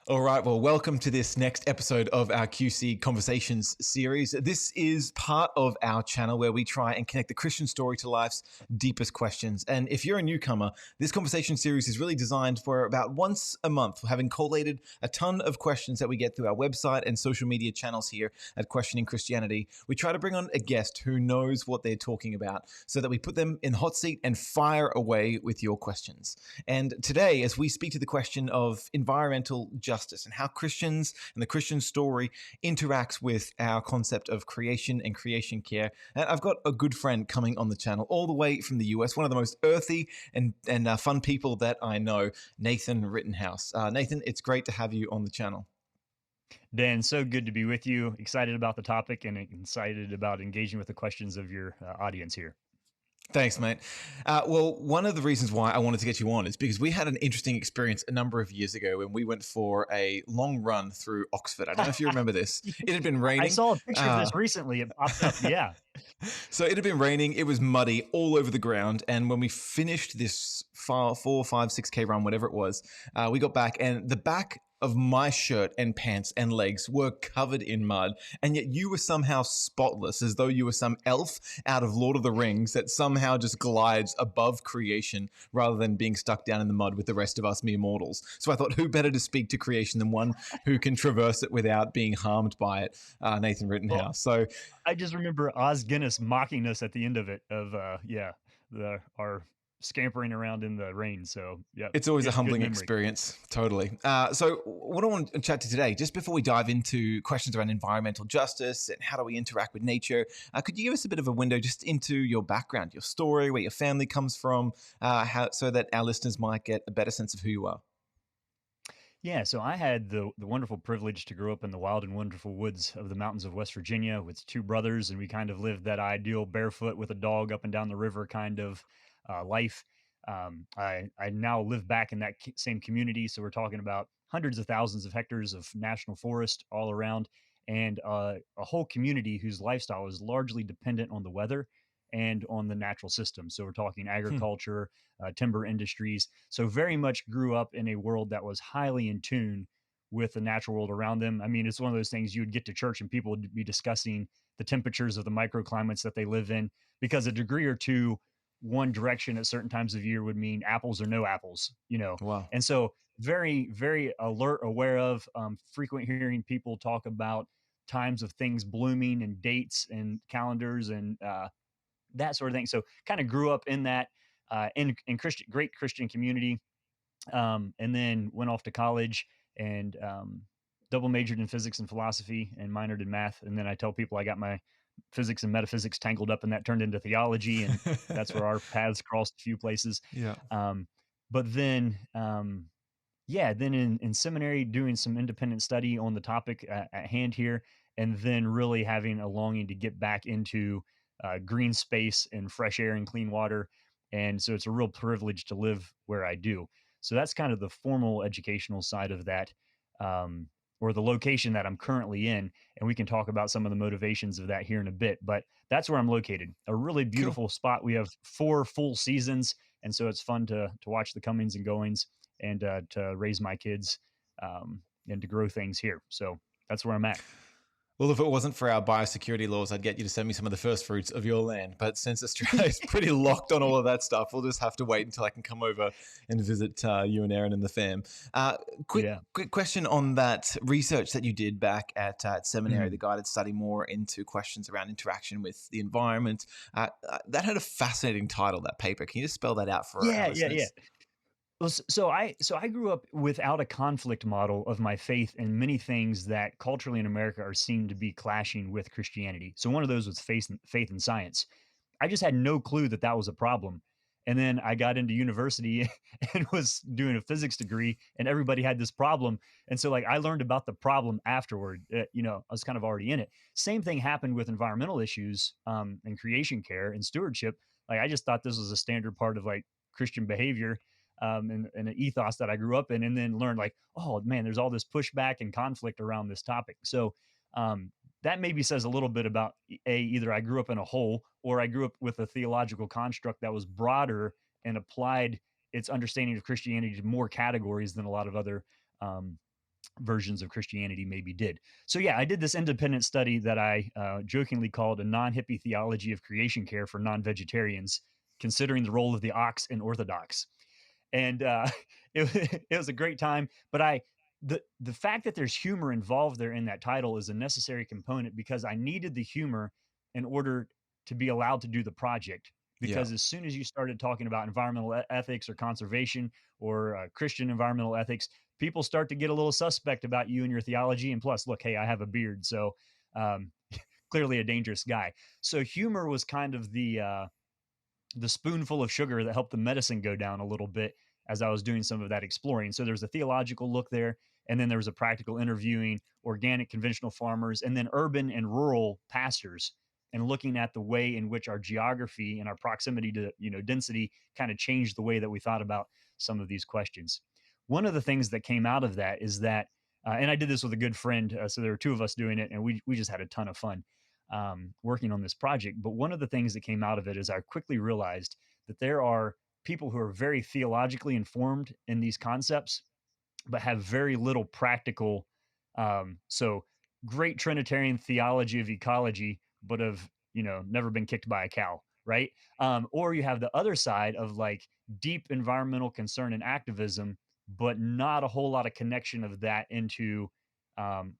All right, well, welcome to this next episode of our QC Conversations series. This is part of our channel where we try and connect the Christian story to life's deepest questions. And if you're a newcomer, this conversation series is really designed for about once a month, having collated a ton of questions that we get through our website and social media channels here at Questioning Christianity. We try to bring on a guest who knows what they're talking about so that we put them in the hot seat and fire away with your questions. And today, as we speak to the question of environmental justice and how Christians and the Christian story interacts with our concept of creation and creation care. And I've got a good friend coming on the channel all the way from the US, one of the most earthy and fun people that I know, Nathan Rittenhouse. Nathan, it's great to have you on the channel. Dan, so good to be with you. Excited about the topic and excited about engaging with the questions of your audience here. Thanks, mate. Well, one of the reasons why I wanted to get you on is because we had an interesting experience a number of years ago when we went for a long run through Oxford. I don't know if you remember this. It had been I raining. saw a picture of this recently. It popped up. Yeah. So it had been raining. It was muddy all over the ground. And when we finished this 4, 5, 6K run, whatever it was, we got back and the back of my shirt and pants and legs were covered in mud, and yet you were somehow spotless, as though you were some elf out of Lord of the Rings that somehow just glides above creation rather than being stuck down in the mud with the rest of us mere mortals. So I thought, who better to speak to creation than one who can traverse it without being harmed by it, Nathan Rittenhouse. So I just remember Oz Guinness mocking us at the end of it our scampering around in the rain. So yeah, it's always a good humbling memory. experience. Totally. So what I want to chat to today, just before we dive into questions around environmental justice and how do we interact with nature, could you give us a bit of a window just into your background, your story, where your family comes from, so that our listeners might get a better sense of who you are? Yeah, so I had the wonderful privilege to grow up in the wild and wonderful woods of the mountains of West Virginia with two brothers, and we kind of lived that ideal barefoot with a dog up and down the river kind of life. I now live back in that same community, so we're talking about hundreds of thousands of hectares of national forest all around, and a whole community whose lifestyle is largely dependent on the weather and on the natural system. So we're talking Hmm. agriculture, timber industries. So very much grew up in a world that was highly in tune with the natural world around them. I mean, it's one of those things you would get to church and people would be discussing the temperatures of the microclimates that they live in because a degree or two one direction at certain times of year would mean apples or no apples, you know. Wow. And so very, very alert, aware of, frequent hearing people talk about times of things blooming and dates and calendars and that sort of thing. So kind of grew up in that in Christian, great Christian community, and then went off to college and double majored in physics and philosophy and minored in math. And then I tell people I got my physics and metaphysics tangled up, and that turned into theology, and that's where our paths crossed a few places. Yeah. Um, but then, yeah, then in seminary, doing some independent study on the topic at hand here, and then really having a longing to get back into green space and fresh air and clean water. And so it's a real privilege to live where I do. So that's kind of the formal educational side of that, um, or the location that I'm currently in. And we can talk about some of the motivations of that here in a bit. But that's where I'm located. A really Cool. beautiful spot. We have 4 full seasons, and so it's fun to watch the comings and goings and to raise my kids and to grow things here. So that's where I'm at. Well, if it wasn't for our biosecurity laws, I'd get you to send me some of the first fruits of your land. But since Australia is pretty locked on all of that stuff, we'll just have to wait until I can come over and visit you and Aaron and the fam. Uh, quick, Yeah. quick question on that research that you did back at seminary, the Mhm. guided study more into questions around interaction with the environment. That had a fascinating title, that paper. Can you just spell that out for our Yeah, yeah, yeah. listeners? Well, so I grew up without a conflict model of my faith and many things that culturally in America are seen to be clashing with Christianity. So one of those was faith and science. I just had no clue that that was a problem. And then I got into university and was doing a physics degree, and everybody had this problem. And so, like, I learned about the problem afterward. I was kind of already in it. Same thing happened with environmental issues and creation care and stewardship. Like, I just thought this was a standard part of like Christian behavior and an ethos that I grew up in, and then learned like, oh man, there's all this pushback and conflict around this topic. So that maybe says a little bit about either I grew up in a hole or I grew up with a theological construct that was broader and applied its understanding of Christianity to more categories than a lot of other um, versions of Christianity maybe did. So yeah, I did this independent study that I jokingly called a non-hippie theology of creation care for non-vegetarians, considering the role of the ox in Orthodox. And it was a great time. But the fact that there's humor involved there in that title is a necessary component because I needed the humor in order to be allowed to do the project. Yeah. Because as soon as you started talking about environmental ethics or conservation or Christian environmental ethics, people start to get a little suspect about you and your theology. And plus, look, hey, I have a beard, so um, clearly a dangerous guy. So humor was kind of the spoonful of sugar that helped the medicine go down a little bit as I was doing some of that exploring. So there's a theological look there, and then there was a practical interviewing organic conventional farmers, and then urban and rural pastors, and looking at the way in which our geography and our proximity to density kind of changed the way that we thought about some of these questions. One of the things that came out of that is that, and I did this with a good friend, so there were two of us doing it, and we just had a ton of fun working on this project. But one of the things that came out of it is I quickly realized that there are people who are very theologically informed in these concepts, but have very little practical. So great Trinitarian theology of ecology, but have never been kicked by a cow, right? Or you have the other side of like deep environmental concern and activism, but not a whole lot of connection of that into,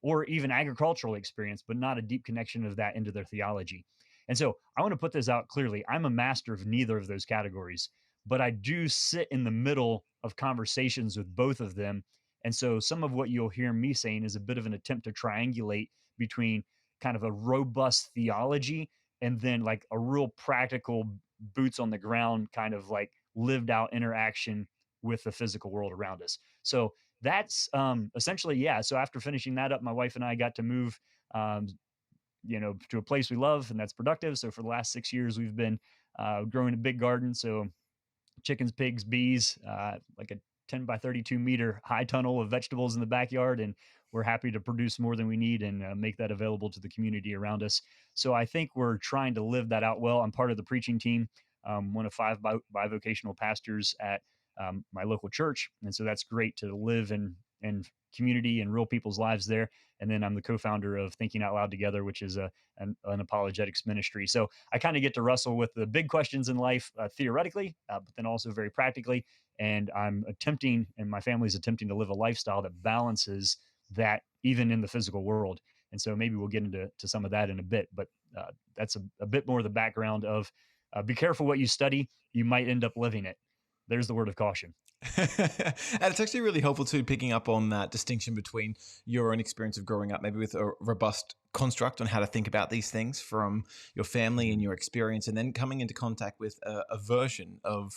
or even agricultural experience, but not a deep connection of that into their theology. And so I want to put this out clearly. I'm a master of neither of those categories, but I do sit in the middle of conversations with both of them. And so some of what you'll hear me saying is a bit of an attempt to triangulate between kind of a robust theology and then like a real practical boots on the ground kind of like lived out interaction with the physical world around us. So that's essentially, yeah. So after finishing that up, my wife and I got to move, um, to a place we love and that's productive. So for the last 6 years, we've been growing a big garden. So chickens, pigs, bees, like a 10 by 32-meter high tunnel of vegetables in the backyard. And we're happy to produce more than we need and make that available to the community around us. So I think we're trying to live that out well. I'm part of the preaching team, one of five bivocational pastors at my local church. And so that's great to live in community and real people's lives there. And then I'm the co-founder of Thinking Out Loud Together, which is an apologetics ministry. So I kind of get to wrestle with the big questions in life theoretically, but then also very practically. And I'm attempting, and my family's attempting to live a lifestyle that balances that even in the physical world. And so maybe we'll get into some of that in a bit, but that's a bit more of the background of be careful what you study. You might end up living it. There's the word of caution. And it's actually really helpful too, picking up on that distinction between your own experience of growing up, maybe with a robust construct on how to think about these things from your family and your experience, and then coming into contact with a version of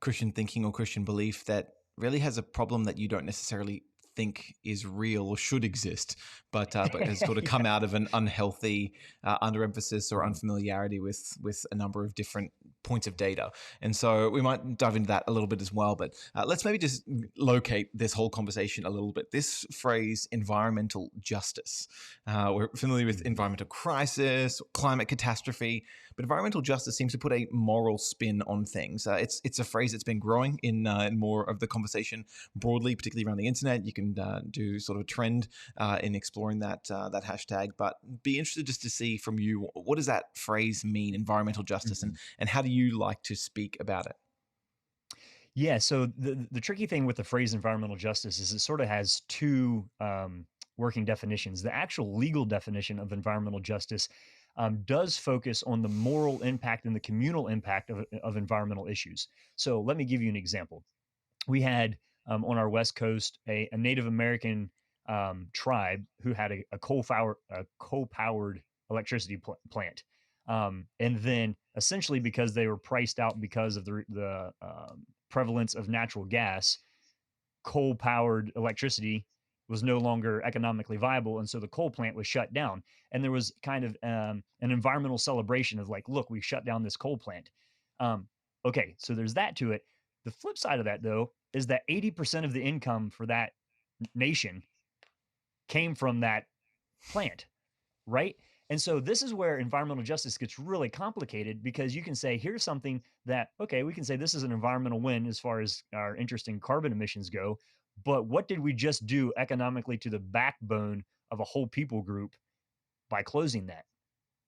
Christian thinking or Christian belief that really has a problem that you don't necessarily think is real or should exist, but has sort of Yeah. come out of an unhealthy underemphasis or unfamiliarity with a number of different points of data. And so we might dive into that a little bit as well. But let's maybe just locate this whole conversation a little bit. This phrase, environmental justice. We're familiar with environmental crisis, climate catastrophe, but environmental justice seems to put a moral spin on things. It's a phrase that's been growing in more of the conversation broadly, particularly around the internet. You can do sort of a trend in exploring that hashtag, but be interested just to see from you, what does that phrase mean, environmental justice, Mhm. and how do you like to speak about it? Yeah. So the tricky thing with the phrase environmental justice is it sort of has two working definitions. The actual legal definition of environmental justice does focus on the moral impact and the communal impact of environmental issues. So let me give you an example. We had on our West Coast a Native American tribe who had a coal powered electricity plant, and then essentially because they were priced out because of the prevalence of natural gas, coal powered electricity was no longer economically viable, and so the coal plant was shut down. And there was kind of an environmental celebration of like, look, we shut down this coal plant. Um, okay, so there's that to it. The flip side of that, though, is that 80% of the income for that nation came from that plant, right? And so this is where environmental justice gets really complicated because you can say, here's something that, okay, we can say this is an environmental win as far as our interest in carbon emissions go, But what did we just do economically to the backbone of a whole people group by closing that?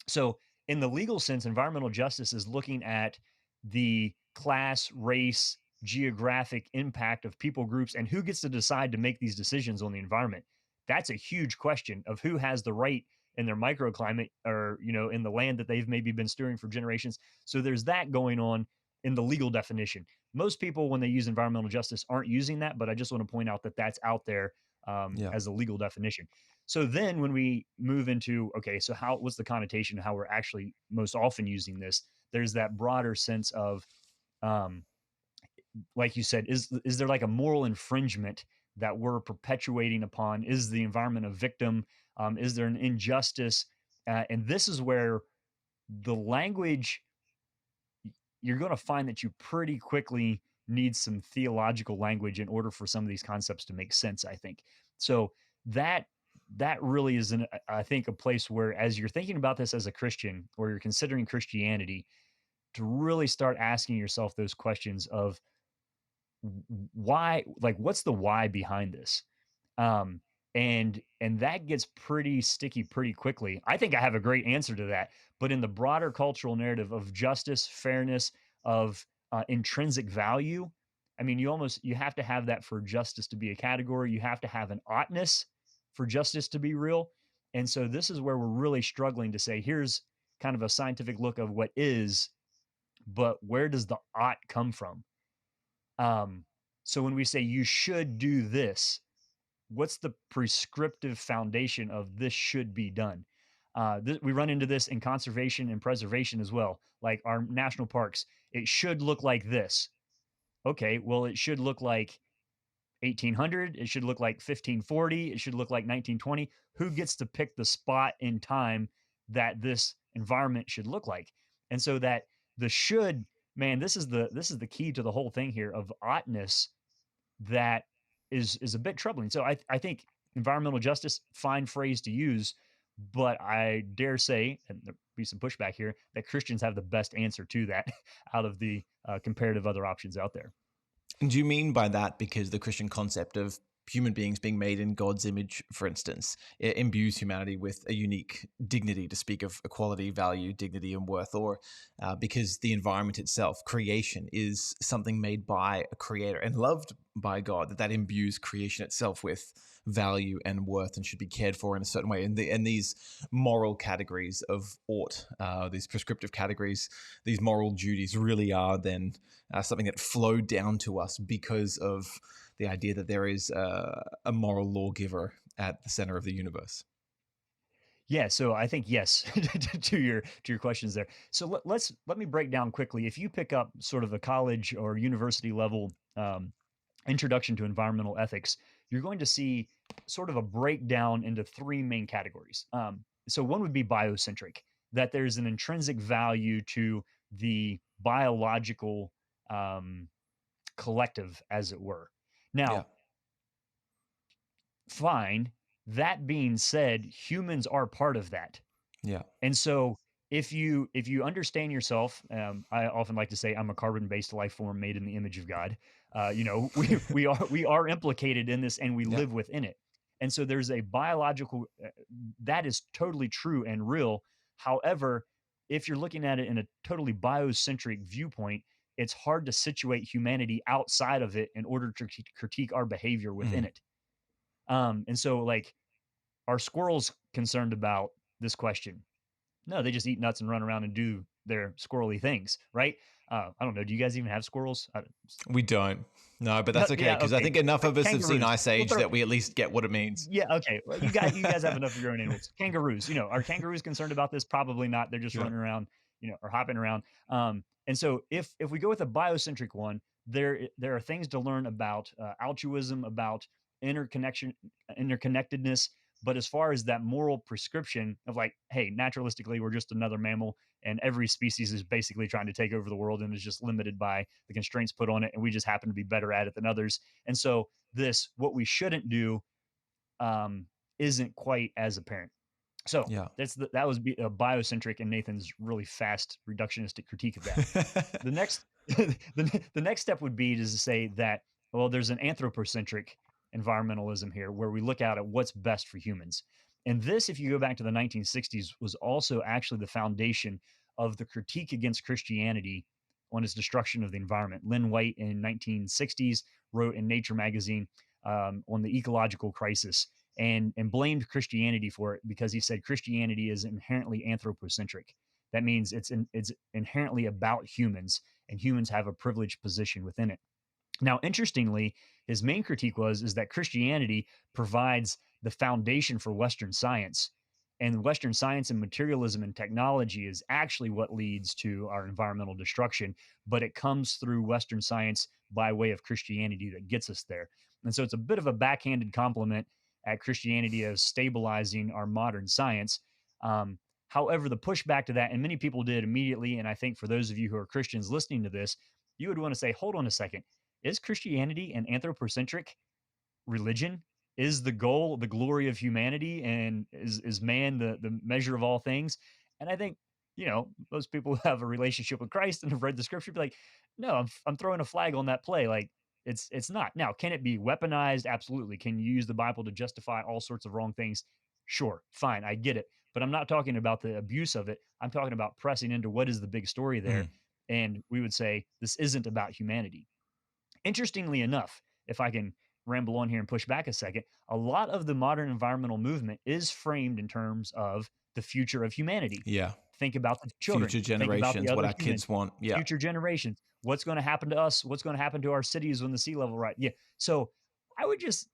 So, in the legal sense, environmental justice is looking at the class, race, geographic impact of people groups and who gets to decide to make these decisions on the environment. That's a huge question of who has the right in their microclimate or, in the land that they've maybe been steering for generations. So there's that going on in the legal definition. Most people, when they use environmental justice, aren't using that, but I just want to point out that that's out there Yeah. as a legal definition. So then when we move into, okay, so what's the connotation of how we're actually most often using this? There's that broader sense of, um, like you said, is there like a moral infringement that we're perpetuating upon? Is the environment a victim? Is there an injustice? And this is where the language, you're going to find that you pretty quickly need some theological language in order for some of these concepts to make sense, I think. So that that really is I think a place where, as you're thinking about this as a Christian or you're considering Christianity, to really start asking yourself those questions of why, like what's the why behind this? um and that gets pretty sticky pretty quickly. I think I have a great answer to that, but in the broader cultural narrative of justice, fairness, of intrinsic value, I mean, you have to have that for justice to be a category. You have to have an oughtness for justice to be real. And so this is where we're really struggling to say, here's kind of a scientific look of what is, but where does the ought come from? um so when we say you should do this, what's the prescriptive foundation of this should be done? We run into this in conservation and preservation as well. Like our national parks, it should look like this. Okay, well, it should look like 1800. It should look like 1540. It should look like 1920. Who gets to pick the spot in time that this environment should look like? And so that the should, man, this is the key to the whole thing here of oughtness that is a bit troubling. So I think environmental justice, fine phrase to use, but I dare say, and there be some pushback here, that Christians have the best answer to that out of the comparative other options out there. And do you mean by that because the Christian concept of human beings being made in God's image, for instance, it imbues humanity with a unique dignity to speak of equality, value, dignity, and worth, or because the environment itself, creation, is something made by a creator and loved by God, that imbues creation itself with value and worth and should be cared for in a certain way. And these moral categories of ought, these prescriptive categories, these moral duties really are then something that flowed down to us because of the idea that there is a moral lawgiver at the center of the universe. Yeah, so I think yes to your questions there. So let me break down quickly. If you pick up sort of a college or university level introduction to environmental ethics, you're going to see sort of a breakdown into three main categories. So one would be biocentric, that there's an intrinsic value to the biological um, collective, as it were. Yeah, Now, fine. That being said, humans are part of that. yeah, And so if you understand yourself, I often like to say I'm a carbon-based life form made in the image of God. We are implicated in this and we yeah. live within it. And so there's a biological that is totally true and real. However, if you're looking at it in a totally biocentric viewpoint, it's hard to situate humanity outside of it in order to critique our behavior within Mhm. it. And so like, are squirrels concerned about this question? No, they just eat nuts and run around and do their squirrely things, right? I don't know. Do you guys even have squirrels? We don't. No, but No, that's okay yeah, because I okay. think enough of us have seen Kangaroos. Ice We'll Age throw, that we at least get what it means. yeah, okay. Well, you guys have enough of your own animals. Kangaroos, are kangaroos concerned about this? Probably not. They're just Yeah. running around, or hopping around. And so if we go with a biocentric one, there are things to learn about altruism, about interconnection, interconnectedness. But as far as that moral prescription of like, hey, naturalistically, we're just another mammal, and every species is basically trying to take over the world and is just limited by the constraints put on it, and we just happen to be better at it than others. And so this, what we shouldn't do, um, isn't quite as apparent. So Yeah. that was biocentric, and Nathan's really fast reductionistic critique of that. The next, the next step would be to say that, well, there's an anthropocentric environmentalism here, where we look out at what's best for humans. And this, if you go back to the 1960s, was also actually the foundation of the critique against Christianity on its destruction of the environment. Lynn White in 1960s wrote in Nature magazine on the ecological crisis and blamed Christianity for it because he said Christianity is inherently anthropocentric. That means it's inherently about humans, and humans have a privileged position within it. Now, interestingly, his main critique was is that Christianity provides the foundation for Western science, and Western science and materialism and technology is actually what leads to our environmental destruction. But it comes through Western science by way of Christianity that gets us there. And so it's a bit of a backhanded compliment at Christianity as stabilizing our modern science. However, the pushback to that, and many people did immediately, and I think for those of you who are Christians listening to this, you would want to say, hold on a second, is Christianity an anthropocentric religion? Is the goal the glory of humanity, and is man the measure of all things? And I think most people who have a relationship with Christ and have read the scripture be like, no, I'm throwing a flag on that play. Like it's not. Now, can it be weaponized? Absolutely. Can you use the Bible to justify all sorts of wrong things? Sure, fine, I get it. But I'm not talking about the abuse of it. I'm talking about pressing into what is the big story there. Mm. And we would say this isn't about humanity. Interestingly enough, if I can ramble on here and push back a second, a lot of the modern environmental movement is framed in terms of the future of humanity. Yeah. Think about the children, Future think about the generations, what other our humans, kids want. Yeah. future generations. What's going to happen to us? What's going to happen to our cities when the sea level rise? Yeah. So I would just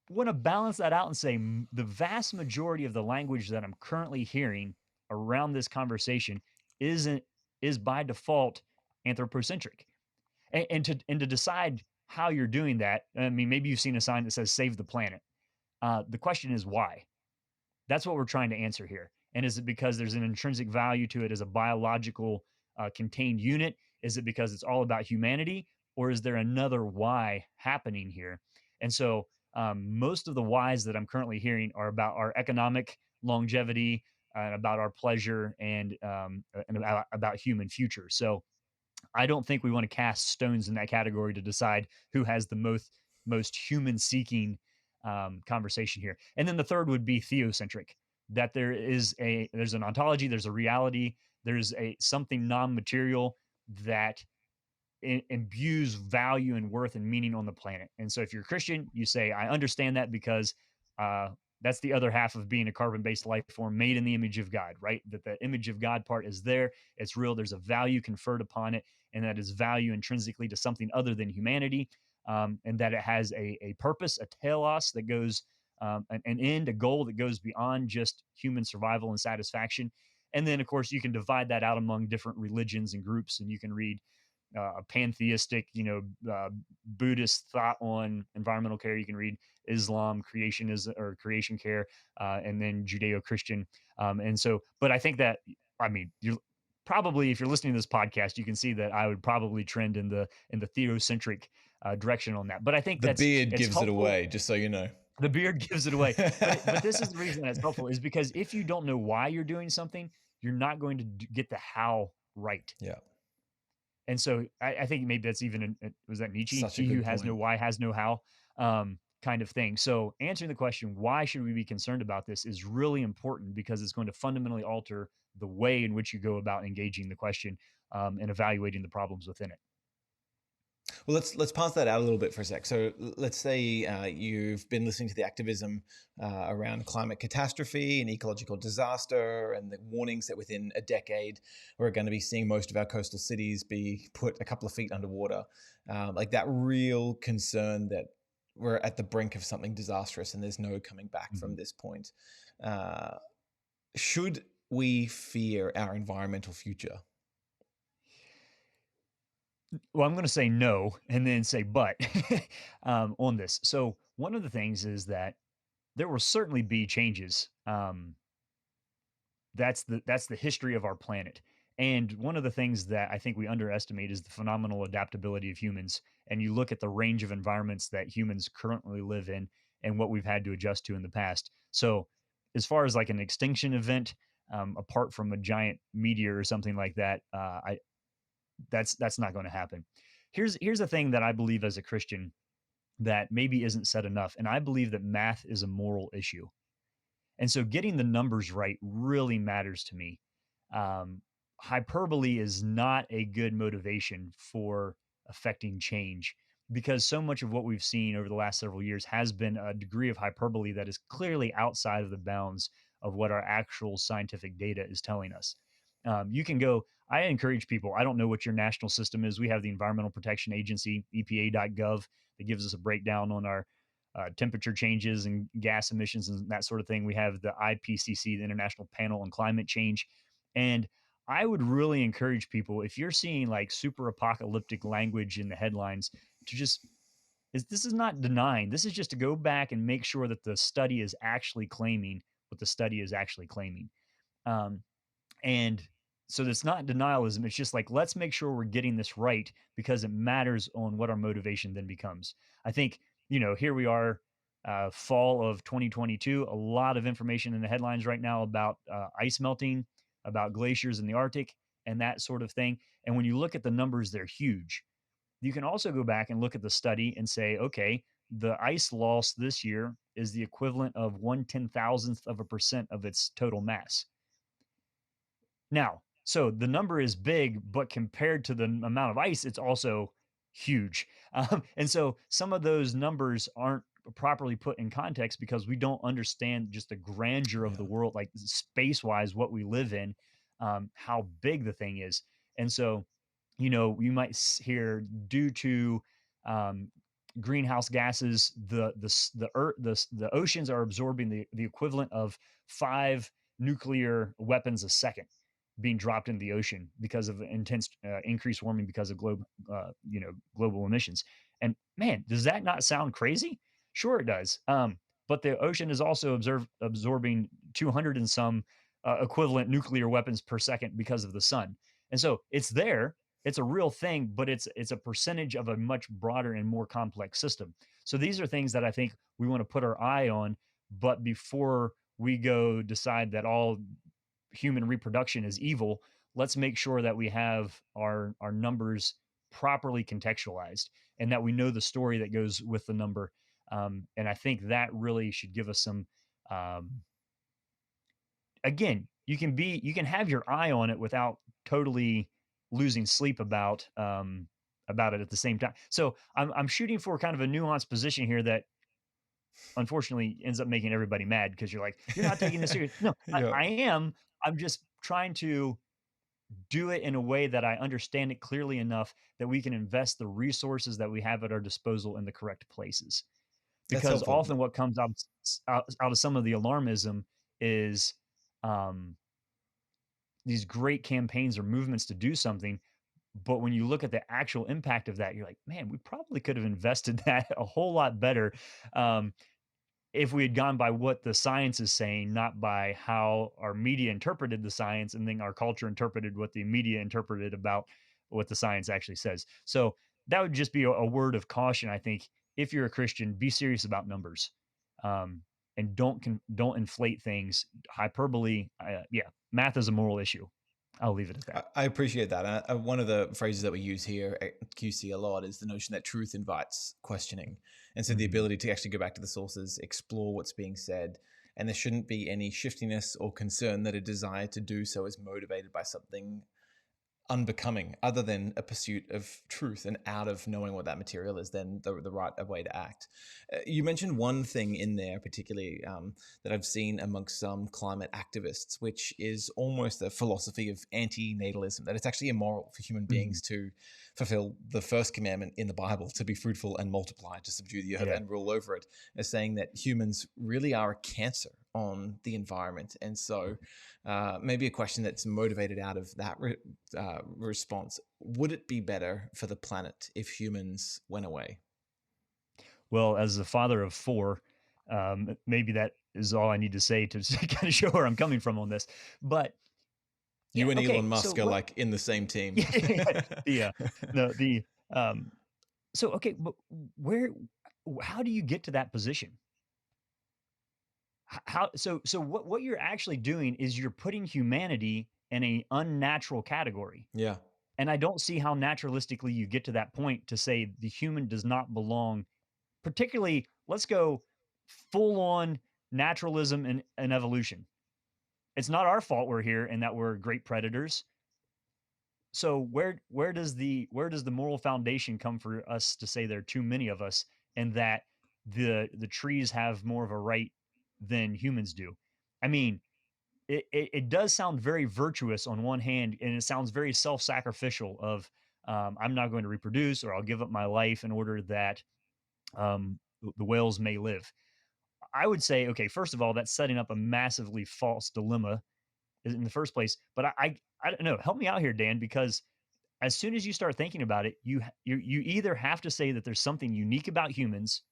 want to balance that out and say the vast majority of the language that I'm currently hearing around this conversation isn't is by default anthropocentric. And to decide how you're doing that, I mean, maybe you've seen a sign that says "Save the planet." The question is why. That's what we're trying to answer here. And is it because there's an intrinsic value to it as a biological contained unit? Is it because it's all about humanity, or is there another why happening here? And so, most of the whys that I'm currently hearing are about our economic longevity, and about our pleasure, and about human future. So I don't think we want to cast stones in that category to decide who has the most human seeking conversation here. And then the third would be theocentric, that there's an ontology, there's a reality, there's a something non-material that imbues value and worth and meaning on the planet. And so if you're a Christian, you say, I understand that because uh, that's the other half of being a carbon based life form made in the image of God, right? That the image of God part is there, it's real, there's a value conferred upon it, and that is value intrinsically to something other than humanity, and that it has a purpose, a telos that goes, an end, a goal that goes beyond just human survival and satisfaction. And then, of course, you can divide that out among different religions and groups, and you can read a pantheistic, Buddhist thought on environmental care. You can read Islam, creation is or creation care, and then Judeo-Christian. And so, but I think that, I mean, you probably, if you're listening to this podcast, you can see that I would probably trend in the theocentric direction on that. But I think The beard it's gives it helpful. away, just so you know. The beard gives it away. But this is the reason that's helpful is because if you don't know why you're doing something, you're not going to get the how right. Yeah. And so I think maybe that's even was that Nietzsche? Such a He who good has no point. why has no how, kind of thing. So answering the question, why should we be concerned about this, is really important because it's going to fundamentally alter the way in which you go about engaging the question, and evaluating the problems within it. Well, let's pass that out a little bit for a sec. So let's say you've been listening to the activism around climate catastrophe and ecological disaster, and the warnings that within a decade we're going to be seeing most of our coastal cities be put a couple of feet underwater. Like that real concern that we're at the brink of something disastrous and there's no coming back from Mhm. this point. Uh, should we fear our environmental future? Well, I'm going to say no and then say but on this. So one of the things is that there will certainly be changes. That's the history of our planet. And one of the things that I think we underestimate is the phenomenal adaptability of humans. And you look at the range of environments that humans currently live in and what we've had to adjust to in the past. So, as far as like an extinction event, apart from a giant meteor or something like that, that's not going to happen. Here's the thing that I believe as a Christian. that maybe isn't said enough. And I believe that math is a moral issue. And so getting the numbers right really matters to me. Um, Hyperbole is not a good motivation for affecting change because so much of what we've seen over the last several years has been a degree of hyperbole that is clearly outside of the bounds of what our actual scientific data is telling us. You can go, I encourage people, I don't know what your national system is. We have the Environmental Protection Agency, EPA.gov, that gives us a breakdown on our temperature changes and gas emissions and that sort of thing. We have the IPCC, the International Panel on Climate Change. And I would really encourage people, if you're seeing like super apocalyptic language in the headlines, to just this is not denying. This is just to go back and make sure that the study is actually claiming what the study is actually claiming. Um, and so it's not denialism. It's just like, let's make sure we're getting this right because it matters on what our motivation then becomes. I think, here we are, fall of 2022, a lot of information in the headlines right now about ice melting, about glaciers in the Arctic, and that sort of thing. And when you look at the numbers, they're huge. You can also go back and look at the study and say, okay, the ice loss this year is the equivalent of 1/10,000th of a percent of its total mass. Now, so the number is big, but compared to the amount of ice, it's also huge. And so some of those numbers aren't properly put in context because we don't understand just the grandeur of the Yeah. world, like space wise, what we live in, how big the thing is. And so, you might hear due to um, greenhouse gases, the oceans are absorbing the equivalent of 5 nuclear weapons a second being dropped into the ocean because of intense increased warming because of global emissions. And man, does that not sound crazy? Sure, it does. But the ocean is also absorbing 200 and some equivalent nuclear weapons per second because of the sun. And so it's there. It's a real thing, but it's a percentage of a much broader and more complex system. So these are things that I think we want to put our eye on. But before we go decide that all human reproduction is evil, let's make sure that we have our numbers properly contextualized and that we know the story that goes with the number. And I think that really should give us some. Um, Again, you can have your eye on it without totally losing sleep about it at the same time. So I'm shooting for kind of a nuanced position here that unfortunately ends up making everybody mad because you're like, you're not taking this serious. No, Yeah. I am. I'm just trying to do it in a way that I understand it clearly enough that we can invest the resources that we have at our disposal in the correct places. That's Because helpful. often what comes out of some of the alarmism is um, these great campaigns or movements to do something. But when you look at the actual impact of that, you're like, man, we probably could have invested that a whole lot better. Um, if we had gone by what the science is saying, not by how our media interpreted the science and then our culture interpreted what the media interpreted about what the science actually says. So that would just be a word of caution. I think if you're a Christian, be serious about numbers, and don't inflate things. Hyperbole, yeah, math is a moral issue. I'll leave it at that. I appreciate that. One of the phrases that we use here at QC a lot is the notion that truth invites questioning. And so the Mhm. ability to actually go back to the sources, explore what's being said, and there shouldn't be any shiftiness or concern that a desire to do so is motivated by something unbecoming other than a pursuit of truth and out of knowing what that material is, then the right way to act. You mentioned one thing in there particularly that I've seen amongst some climate activists, which is almost a philosophy of anti-natalism, that it's actually immoral for human Mhm. beings to fulfill the first commandment in the Bible, to be fruitful and multiply, to subdue the earth Yeah. and rule over it, as saying that humans really are a cancer on the environment. And so maybe a question that's motivated out of that response: would it be better for the planet if humans went away? Well, as a father of four, maybe that is all I need to say to kind of show where I'm coming from on this. But You yeah, and Elon okay. So Musk are what? like in the same team. Yeah, the no the so okay, but where? How do you get to that position? How? So what you're actually doing is you're putting humanity in a unnatural category. Yeah. And I don't see how naturalistically you get to that point to say the human does not belong particularly, let's go full on naturalism and evolution. It's not our fault we're here and that we're great predators. So where does the moral foundation come for us to say there are too many of us and that the trees have more of a right than humans do? I mean, it does sound very virtuous on one hand, and it sounds very self-sacrificial of I'm not going to reproduce or I'll give up my life in order that the whales may live. I would say, okay, first of all, that's setting up a massively false dilemma in the first place. But I don't know. Help me out here, Dan, because as soon as you start thinking about it, you either have to say that there's something unique about humans,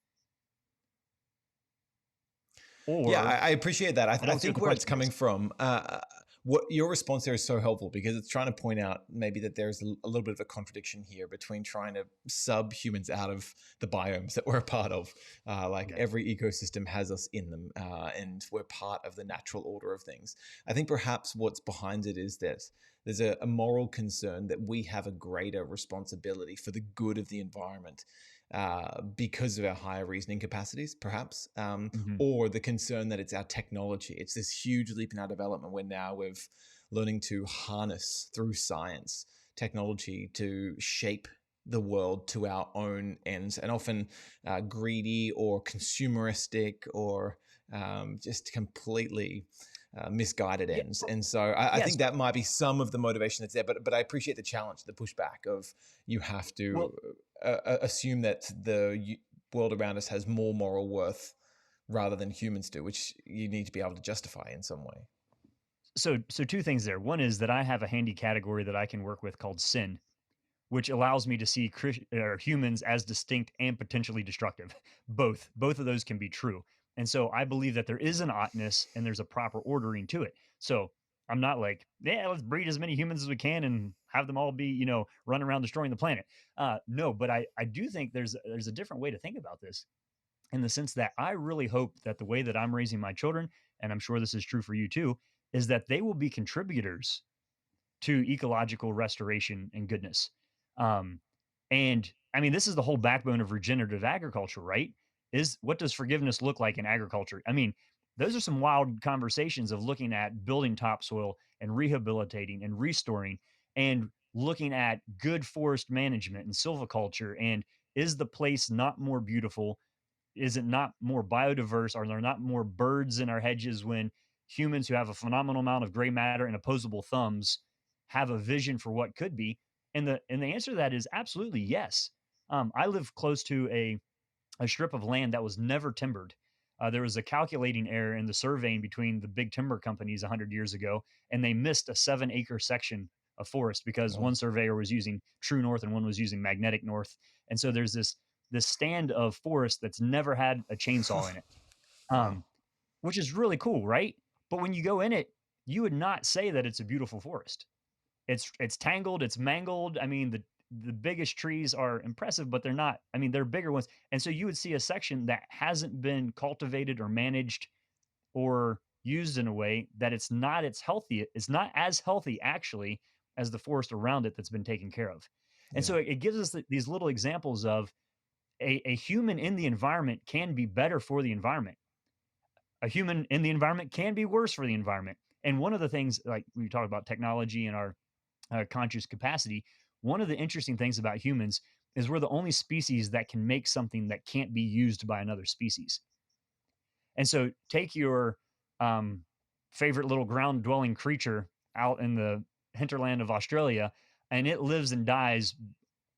Yeah, or I appreciate that. I I don't see what think the where it's question coming is. from, what your response there is so helpful because it's trying to point out maybe that there's a little bit of a contradiction here between trying to sub humans out of the biomes that we're a part of. Like Yeah. every ecosystem has us in them, and we're part of the natural order of things. I think perhaps what's behind it is that there's a moral concern that we have a greater responsibility for the good of the environment because of our higher reasoning capacities, perhaps, Mhm. or the concern that it's our technology. It's this huge leap in our development where now we're learning to harness through science technology to shape the world to our own ends, and often greedy or consumeristic or just completely misguided Yeah. ends. And so I Yes. think that might be some of the motivation that's there. But I appreciate the challenge, the pushback of you have to Well, assume that the world around us has more moral worth rather than humans do, which you need to be able to justify in some way. so two things there. One is that I have a handy category that I can work with called sin, which allows me to see humans as distinct and potentially destructive. Both of those can be true. And so I believe that there is an oughtness and there's a proper ordering to it. So I'm not like, yeah, let's breed as many humans as we can and have them all be, run around destroying the planet. No, but I do think there's a different way to think about this in the sense that I really hope that the way that I'm raising my children, and I'm sure this is true for you too, is that they will be contributors to ecological restoration and goodness. Um, and I mean, this is the whole backbone of regenerative agriculture, right? Is what does forgiveness look like in agriculture? I mean, those are some wild conversations of looking at building topsoil and rehabilitating and restoring and looking at good forest management and silviculture. And is the place not more beautiful? Is it not more biodiverse? Are there not more birds in our hedges when humans who have a phenomenal amount of gray matter and opposable thumbs have a vision for what could be? And the answer to that is absolutely yes. I live close to a strip of land that was never timbered. There was a calculating error in the surveying between the big timber companies 100 years ago, and they missed a 7-acre section of forest because Wow. one surveyor was using true north and one was using magnetic north. And so there's this stand of forest that's never had a chainsaw in it, Wow. um, which is really cool, right? But when you go in it, you would not say that it's a beautiful forest. It's tangled, it's mangled. I mean, the biggest trees are impressive, but they're not. I mean, they're bigger ones. And so you would see a section that hasn't been cultivated or managed or used in a way that it's not as healthy actually as the forest around it that's been taken care of. And Yeah. so it gives us these little examples of a human in the environment can be better for the environment. A human in the environment can be worse for the environment. And one of the things, like we talk about technology and our conscious capacity, one of the interesting things about humans is we're the only species that can make something that can't be used by another species. And so take your um, favorite little ground dwelling creature out in the hinterland of Australia, and it lives and dies,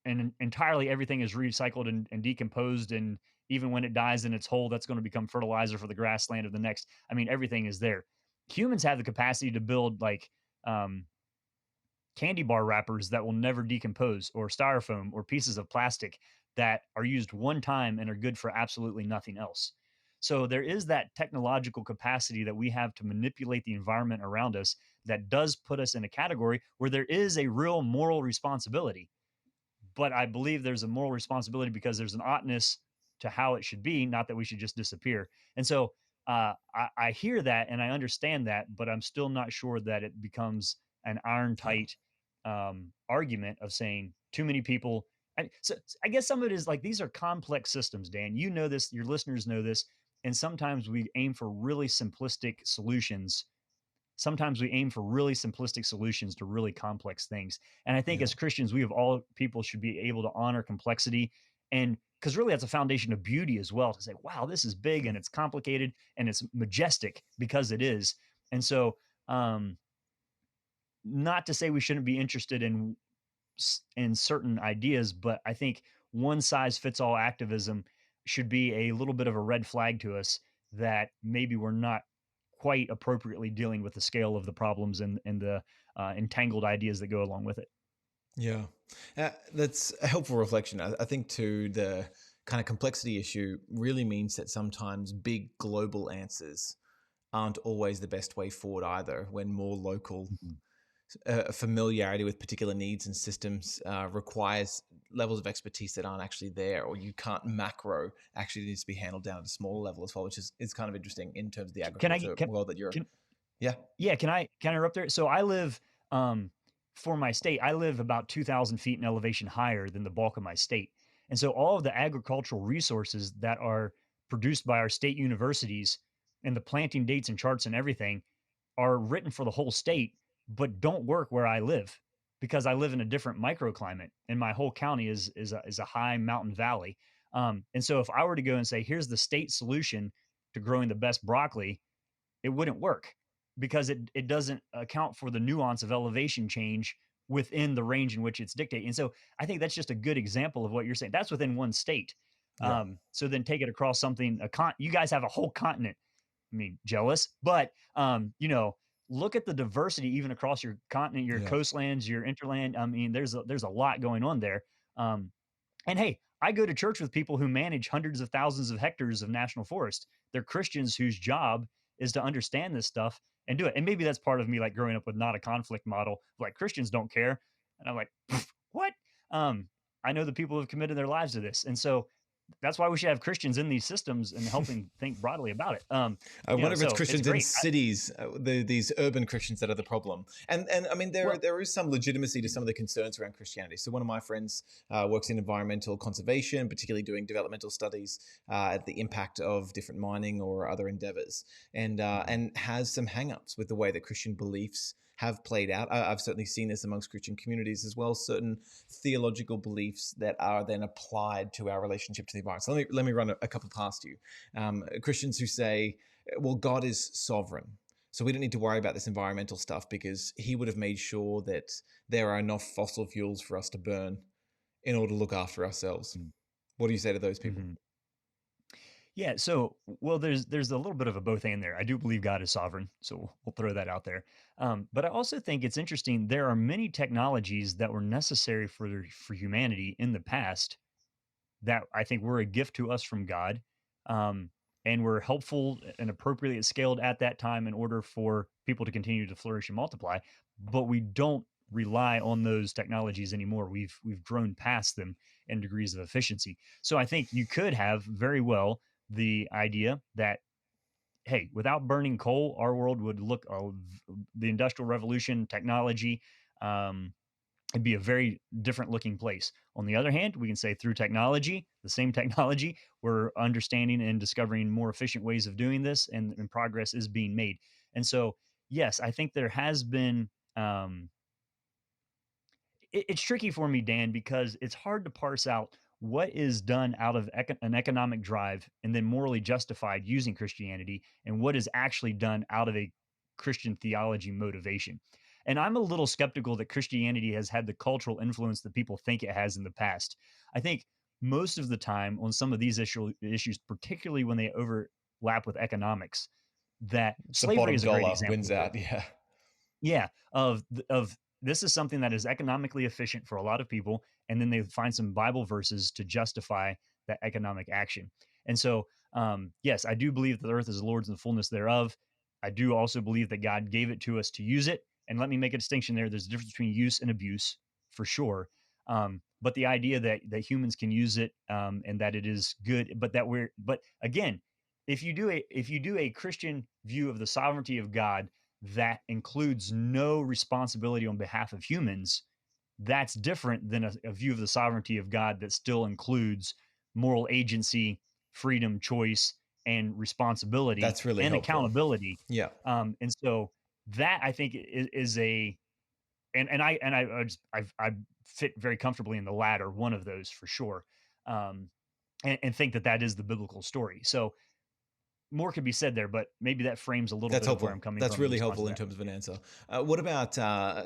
and entirely everything is recycled and decomposed. And even when it dies in its hole, that's going to become fertilizer for the grassland of the next. I mean, everything is there. Humans have the capacity to build like um, candy bar wrappers that will never decompose, or styrofoam, or pieces of plastic that are used one time and are good for absolutely nothing else. So there is that technological capacity that we have to manipulate the environment around us that does put us in a category where there is a real moral responsibility. But I believe there's a moral responsibility because there's an oughtness to how it should be, not that we should just disappear. And so I hear that and I understand that, but I'm still not sure that it becomes an iron Yeah. tight argument of saying too many people. So I guess some of it is like these are complex systems, Dan. You know this, your listeners know this, and sometimes we aim for really simplistic solutions. Sometimes we aim for really simplistic solutions to really complex things. And I think Yeah. as Christians, we have all people should be able to honor complexity, and because really that's a foundation of beauty as well, to say, wow, this is big and it's complicated and it's majestic because it is. And so, um, not to say we shouldn't be interested in certain ideas, but I think one size fits all activism should be a little bit of a red flag to us that maybe we're not quite appropriately dealing with the scale of the problems and the entangled ideas that go along with it. Yeah, that's a helpful reflection. I think too the kind of complexity issue really means that sometimes big global answers aren't always the best way forward either. When more local Mhm. familiarity with particular needs and systems requires levels of expertise that aren't actually there, or you can't macro actually needs to be handled down at a smaller level as well, which is kind of interesting in terms of the Can I agriculture can, world that you're. can Yeah, Yeah, can I interrupt there? So I live for my state, I live about 2,000 feet in elevation higher than the bulk of my state. And so all of the agricultural resources that are produced by our state universities and the planting dates and charts and everything are written for the whole state, but don't work where I live because I live in a different microclimate and my whole county is a high mountain valley. And so if I were to go and say, here's the state solution to growing the best broccoli, it wouldn't work because it doesn't account for the nuance of elevation change within the range in which it's dictated. And so I think that's just a good example of what you're saying. That's within one state. yeah, So then take it across something. You guys have a whole continent. I mean, jealous, but look at the diversity even across your continent, your yeah. coastlands, your interland. I mean, there's a lot going on there. Um, and hey, I go to church with people who manage hundreds of thousands of hectares of national forest. They're Christians whose job is to understand this stuff and do it. And maybe that's part of me, like growing up with not a conflict model, like Christians don't care. And I'm like, what? Um, I know the people who have committed their lives to this. And so that's why we should have Christians in these systems and helping think broadly about it. I wonder if it's So it's Christians in great. cities, these urban Christians that are the problem. And I mean, Well, there is some legitimacy to some of the concerns around Christianity. So one of my friends works in environmental conservation, particularly doing developmental studies at the impact of different mining or other endeavors, mhm, and has some hangups with the way that Christian beliefs have played out. I've certainly seen this amongst Christian communities as well. Certain theological beliefs that are then applied to our relationship to the environment. So let me run a couple past you. Christians who say, well, God is sovereign. So we don't need to worry about this environmental stuff because he would have made sure that there are enough fossil fuels for us to burn in order to look after ourselves. mhm, What do you say to those people? mhm. Yeah, so well, there's a little bit of a both and there. I do believe God is sovereign, so we'll throw that out there. But I also think it's interesting. There are many technologies that were necessary for humanity in the past that I think were a gift to us from God, and were helpful and appropriately scaled at that time in order for people to continue to flourish and multiply. But we don't rely on those technologies anymore. We've grown past them in degrees of efficiency. So I think you could have very well the idea that, hey, without burning coal, our world would look the industrial revolution, technology. It'd be a very different looking place. On the other hand, we can say through technology, the same technology, we're understanding and discovering more efficient ways of doing this, and progress is being made. And so, yes, I think there has been. It's tricky for me, Dan, because it's hard to parse out what is done out of an economic drive and then morally justified using Christianity, and what is actually done out of a Christian theology motivation. And I'm a little skeptical that Christianity has had the cultural influence that people think it has in the past. I think most of the time on some of these issues, particularly when they overlap with economics, that The slavery bottom is a great dollar example wins of this. out. Yeah. Yeah, of this is something that is economically efficient for a lot of people, and then they find some Bible verses to justify that economic action. And so, yes, I do believe that the earth is the Lord's and the fullness thereof. I do also believe that God gave it to us to use it. And let me make a distinction there. There's a difference between use and abuse, for sure. But the idea that humans can use it, and that it is good, but again, if you do a Christian view of the sovereignty of God that includes no responsibility on behalf of humans, that's different than a view of the sovereignty of God that still includes moral agency, freedom, choice, and responsibility That's really and helpful. accountability. Yeah. And so that I think is a I fit very comfortably in the latter, one of those for sure, um, and think that that is the biblical story. So more could be said there, but maybe that frames a little That's bit of where helpful. I'm coming That's from in really response helpful to in that. terms of an answer. What about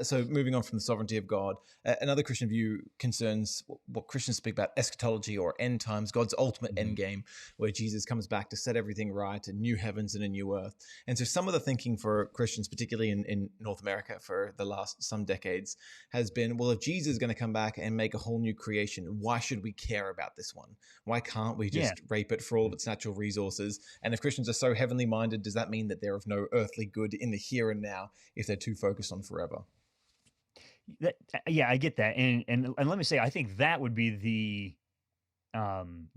so moving on from the sovereignty of God? Another Christian view concerns what Christians speak about eschatology or end times, God's ultimate end Mhm. game, where Jesus comes back to set everything right, a new heavens and a new earth. And so some of the thinking for Christians, particularly in North America for the last some decades, has been, well, if Jesus is going to come back and make a whole new creation, why should we care about this one? Why can't we Yeah. just rape it for all of its natural resources? And if Christians are so heavenly minded, does that mean that they're of no earthly good in the here and now if they're too focused on forever? Yeah, I get that, and let me say, I think that would be the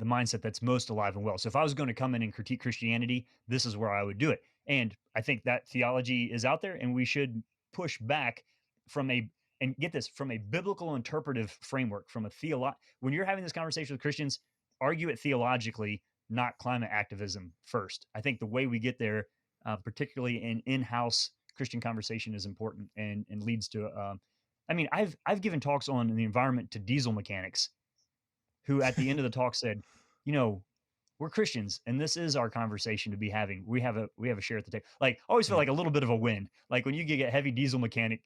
mindset that's most alive and well. So if I was going to come in and critique Christianity, this is where I would do it. And I think that theology is out there, and we should push back from a and get this from a biblical interpretive framework, from a when you're having this conversation with Christians, argue it theologically, not climate activism first. I think the way we get there, particularly in in-house Christian conversation, is important and leads to. I mean, I've given talks on the environment to diesel mechanics who at the end of the talk said, you know, we're Christians and this is our conversation to be having. We have a share at the table. Like I always feel Yeah. like a little bit of a win. Like when you get heavy diesel mechanic,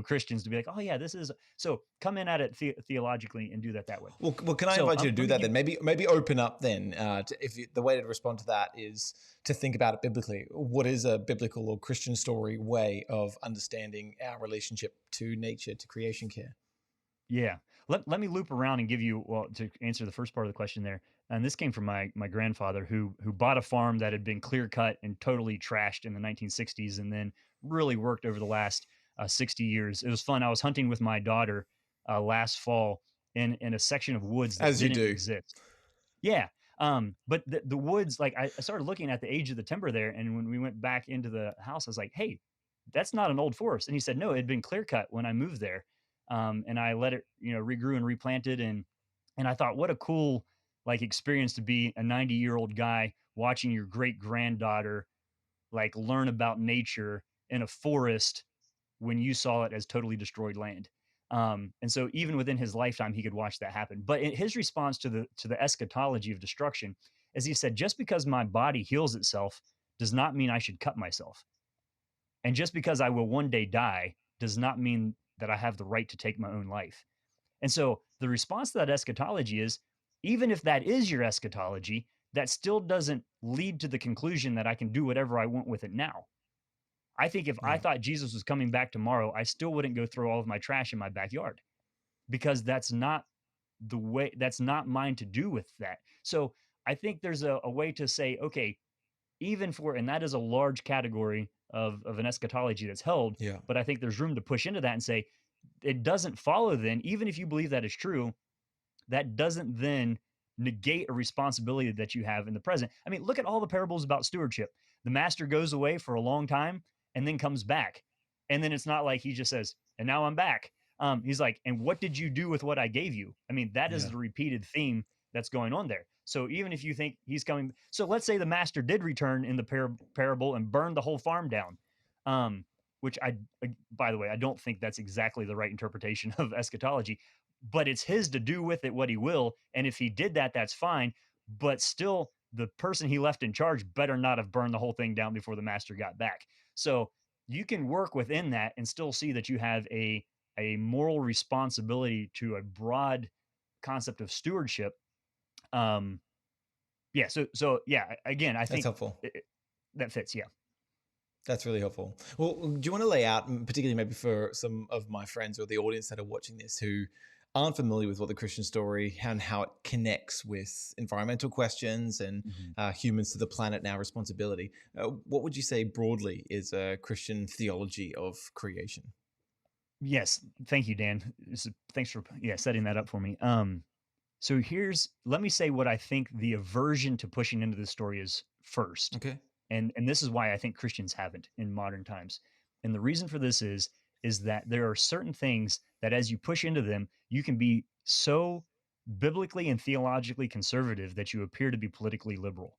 Christians to be like, oh yeah, this is so come in at it theologically and do that way. Well, can I So invite you to do let me that give then? Maybe open up then. The way to respond to that is to think about it biblically. What is a biblical or Christian story way of understanding our relationship to nature, to creation care? Yeah. Let me loop around and give you well to answer the first part of the question there. And this came from my grandfather who bought a farm that had been clear cut and totally trashed in the 1960s and then really worked over the last 60 years. It was fun. I was hunting with my daughter last fall in a section of woods that As you didn't do. exist. Yeah. But the woods, like I started looking at the age of the timber there, and when we went back into the house, I was like, "Hey, that's not an old forest." And he said, "No, it had been clear cut when I moved there." And I let it, regrew and replanted, and I thought, what a cool like experience to be a 90-year-old guy watching your great granddaughter like learn about nature in a forest when you saw it as totally destroyed land. And so even within his lifetime, he could watch that happen. But his response to the eschatology of destruction, as he said, just because my body heals itself does not mean I should cut myself. And just because I will one day die does not mean that I have the right to take my own life. And so the response to that eschatology is even if that is your eschatology, that still doesn't lead to the conclusion that I can do whatever I want with it now. I think if I Yeah. thought Jesus was coming back tomorrow, I still wouldn't go throw all of my trash in my backyard because that's not mine to do with that. So I think there's a way to say, okay, even for, and that is a large category of an eschatology that's held, Yeah. but I think there's room to push into that and say, it doesn't follow then, even if you believe that is true, that doesn't then negate a responsibility that you have in the present. I mean, look at all the parables about stewardship. The master goes away for a long time and then comes back. And then it's not like he just says, and now I'm back. He's like, and what did you do with what I gave you? I mean, that is Yeah. the repeated theme that's going on there. So even if you think he's coming, so let's say the master did return in the parable and burn the whole farm down, um, which by the way, I don't think that's exactly the right interpretation of eschatology, but it's his to do with it what he will. And if he did that, that's fine. But still, the person he left in charge better not have burned the whole thing down before the master got back. So you can work within that and still see that you have a moral responsibility to a broad concept of stewardship. Um, yeah. So yeah. Again, I That's think helpful. that fits. Yeah. That's really helpful. Well, do you want to lay out, particularly maybe for some of my friends or the audience that are watching this who aren't familiar with what the Christian story and how it connects with environmental questions and Mhm. humans to the planet and our responsibility? What would you say broadly is a Christian theology of creation? Yes. Thank you, Dan. Thanks for setting that up for me. So let me say what I think the aversion to pushing into this story is first. Okay. And this is why I think Christians haven't in modern times. And the reason for this is is that there are certain things that as you push into them, you can be so biblically and theologically conservative that you appear to be politically liberal.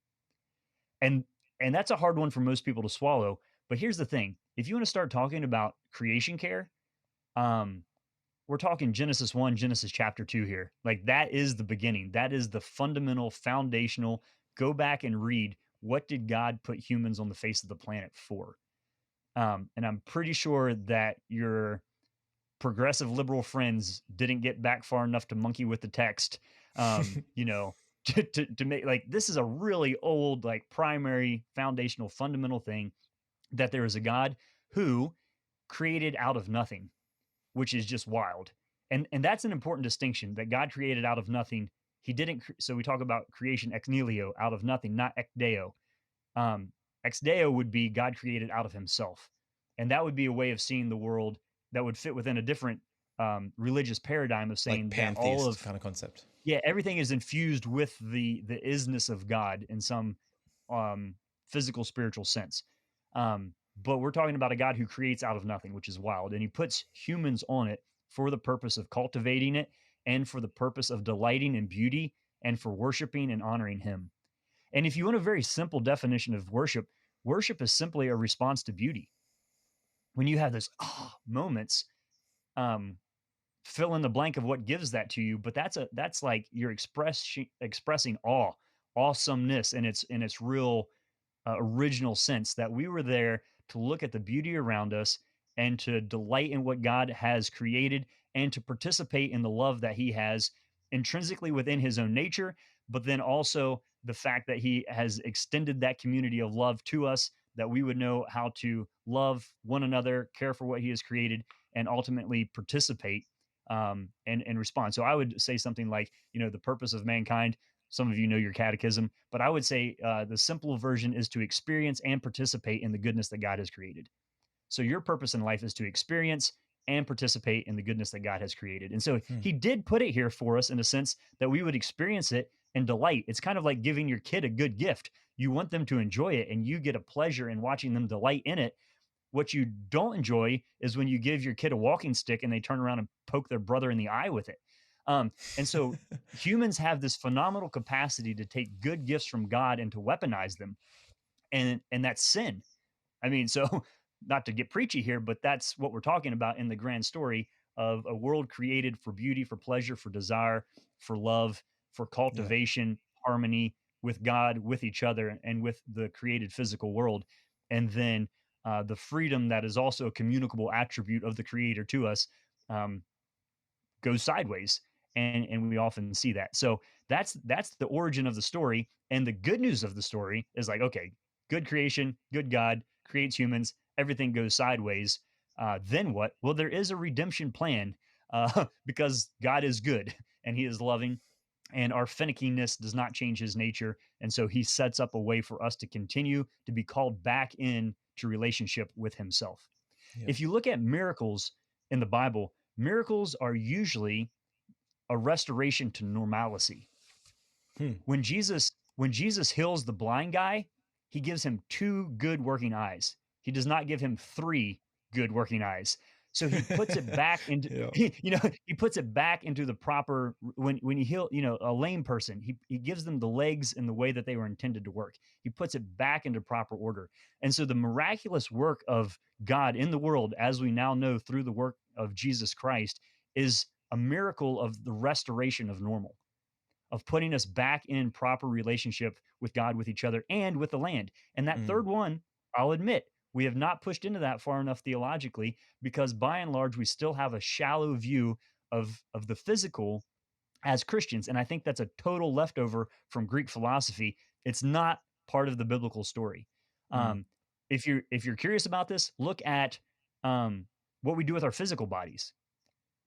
And and that's a hard one for most people to swallow. But here's the thing: if you want to start talking about creation care, um, we're talking Genesis 1, Genesis chapter 2 here. Like that is the beginning. That is the fundamental, foundational. Go back and read, what did God put humans on the face of the planet for? And I'm pretty sure that your progressive liberal friends didn't get back far enough to monkey with the text, you know, to make, like, this is a really old, like, primary foundational fundamental thing, that there is a God who created out of nothing, which is just wild. And that's an important distinction, that God created out of nothing. He didn't so we talk about creation ex nihilo, out of nothing, not ex deo. Ex deo would be God created out of himself. And that would be a way of seeing the world that would fit within a different religious paradigm of Like saying that all pantheist of, kind of concept. yeah, everything is infused with the isness of God in some um, physical, spiritual sense. But we're talking about a God who creates out of nothing, which is wild. And he puts humans on it for the purpose of cultivating it and for the purpose of delighting in beauty and for worshiping and honoring him. And if you want a very simple definition of worship, worship is simply a response to beauty. When you have those moments, um, fill in the blank of what gives that to you, but that's like you're expressing awesomeness in its real original sense, that we were there to look at the beauty around us and to delight in what God has created and to participate in the love that he has intrinsically within his own nature, but then also the fact that he has extended that community of love to us, that we would know how to love one another, care for what he has created, and ultimately participate and respond. So I would say something like, the purpose of mankind. Some of you know your catechism, but I would say the simple version is to experience and participate in the goodness that God has created. So your purpose in life is to experience and participate in the goodness that God has created. And so Hmm. he did put it here for us in a sense that we would experience it and delight. It's kind of like giving your kid a good gift. You want them to enjoy it and you get a pleasure in watching them delight in it. What you don't enjoy is when you give your kid a walking stick and they turn around and poke their brother in the eye with it. And so humans have this phenomenal capacity to take good gifts from God and to weaponize them. And that's sin. I mean, so not to get preachy here, but that's what we're talking about in the grand story of a world created for beauty, for pleasure, for desire, for love, for Yeah. cultivation, harmony with God, with each other, and with the created physical world. And then the freedom that is also a communicable attribute of the creator to us, um, goes sideways. And we often see that. So that's the origin of the story. And the good news of the story is like, okay, good creation, good God creates humans, everything goes sideways. Then what? Well, there is a redemption plan because God is good and he is loving, and our finickiness does not change his nature. And so he sets up a way for us to continue to be called back in to relationship with himself. Yeah. If you look at miracles in the Bible, miracles are usually a restoration to normalcy. Hmm. When Jesus heals the blind guy, he gives him 2 good working eyes. He does not give him 3 good working eyes. So he puts it back into Yeah. he puts it back into the proper. When you heal, a lame person, he gives them the legs in the way that they were intended to work. He puts it back into proper order. And so the miraculous work of God in the world, as we now know through the work of Jesus Christ, is a miracle of the restoration of normal, of putting us back in proper relationship with God, with each other, and with the land. And that Mm. third one, I'll admit, we have not pushed into that far enough theologically, because by and large, we still have a shallow view of the physical as Christians. And I think that's a total leftover from Greek philosophy. It's not part of the biblical story. Mm. Um, if you're curious about this, look at um, what we do with our physical bodies.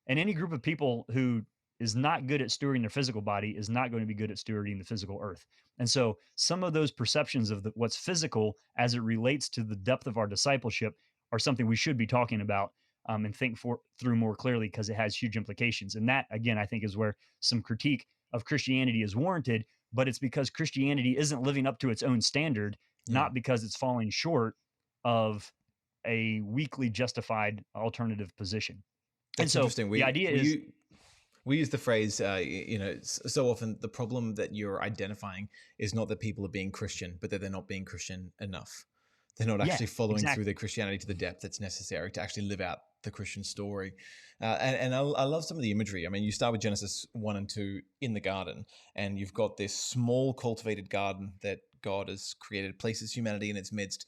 And any group of people who is not good at stewarding their physical body is not going to be good at stewarding the physical earth. And so some of those perceptions of what's physical as it relates to the depth of our discipleship are something we should be talking about, and think through more clearly, because it has huge implications. And that, again, I think is where some critique of Christianity is warranted, but it's because Christianity isn't living up to its own standard, Yeah. not because it's falling short of a weakly justified alternative position. And That's so interesting. the idea is, We use the phrase, so often the problem that you're identifying is not that people are being Christian, but that they're not being Christian enough. They're not yeah, actually following through exactly. their Christianity to the depth that's necessary to actually live out the Christian story. And I love some of the imagery. I mean, you start with Genesis 1 and 2 in the garden, and you've got this small cultivated garden that God has created, places humanity in its midst.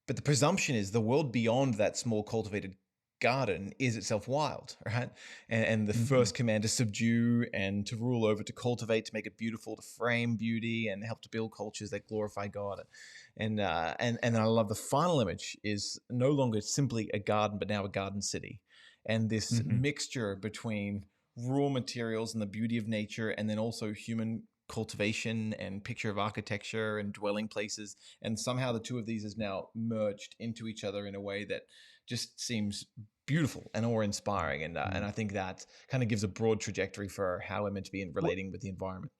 But the presumption is the world beyond that small cultivated garden is itself wild, right? And the Hmm. first command to subdue and to rule over, to cultivate, to make it beautiful, to frame beauty, and help to build cultures that glorify God. And I love the final image is no longer simply a garden, but now a garden city, and this Hmm. mixture between raw materials and the beauty of nature, and then also human cultivation and picture of architecture and dwelling places, and somehow the two of these is now merged into each other in a way that just seems beautiful and awe-inspiring, and I think that kind of gives a broad trajectory for how we're meant to be in Well, relating with the environment.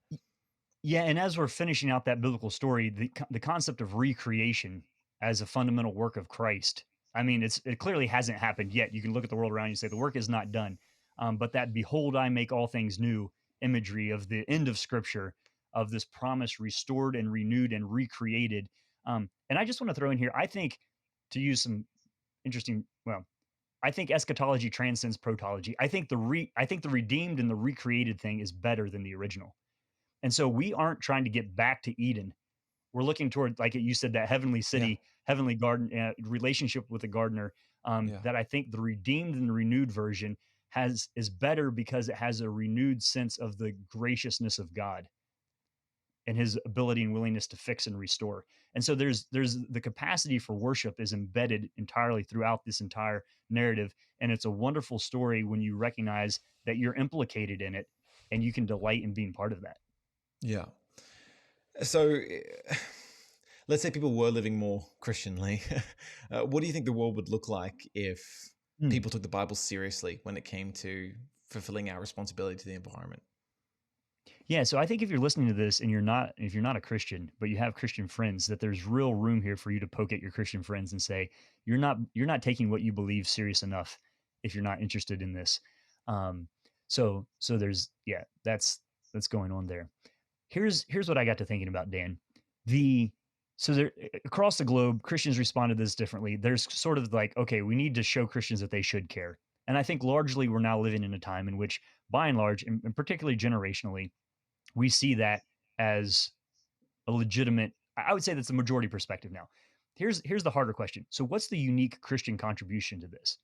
yeah, and as we're finishing out that biblical story, the concept of recreation as a fundamental work of Christ. I mean, it clearly hasn't happened yet. You can look at the world around you and say the work is not done. But that "Behold, I make all things new" imagery of the end of Scripture, of this promise restored and renewed and recreated. And I just want to throw in here, I think, to use some interesting, well, I think eschatology transcends protology. I think the redeemed and the recreated thing is better than the original. And so we aren't trying to get back to Eden. We're looking toward, like you said, that heavenly Yeah, city, heavenly garden relationship with the gardener. yeah, That I think the redeemed and the renewed version has is better because it has a renewed sense of the graciousness of God and His ability and willingness to fix and restore. And so there's the capacity for worship is embedded entirely throughout this entire narrative, and it's a wonderful story when you recognize that you're implicated in it and you can delight in being part of that. yeah. So, let's say people were living more Christianly. What do you think the world would look like if Hmm. people took the Bible seriously when it came to fulfilling our responsibility to the environment? Yeah, so I think if you're listening to this and if you're not a Christian, but you have Christian friends, that there's real room here for you to poke at your Christian friends and say, you're not taking what you believe serious enough if you're not interested in this. Um, so there's yeah, that's going on there. Here's what I got to thinking about, Dan. The so there across the globe, Christians responded to this differently. There's sort of like, okay, we need to show Christians that they should care. And I think largely we're now living in a time in which, by and large, and particularly generationally, we see that as a legitimate. I would say that's the majority perspective now. Here's the harder question. So what's the unique Christian contribution to this?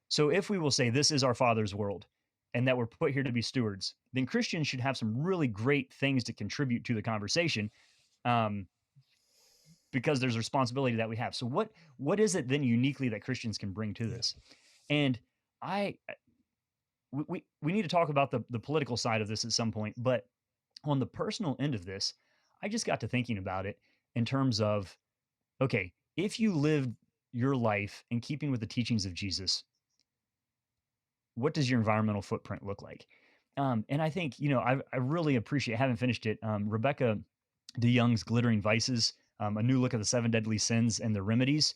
So if we will say this is our Father's world and that we're put here to be stewards, then Christians should have some really great things to contribute to the conversation, um, because there's a responsibility that we have. So what is it then uniquely that Christians can bring to Yeah. this? And I we need to talk about the political side of this at some point, but on the personal end of this, I just got to thinking about it in terms of, okay, if you lived your life in keeping with the teachings of Jesus, what does your environmental footprint look like? And I think, I really appreciate, I haven't finished it, Rebecca DeYoung's Glittering Vices, a new look at the seven deadly sins and the remedies.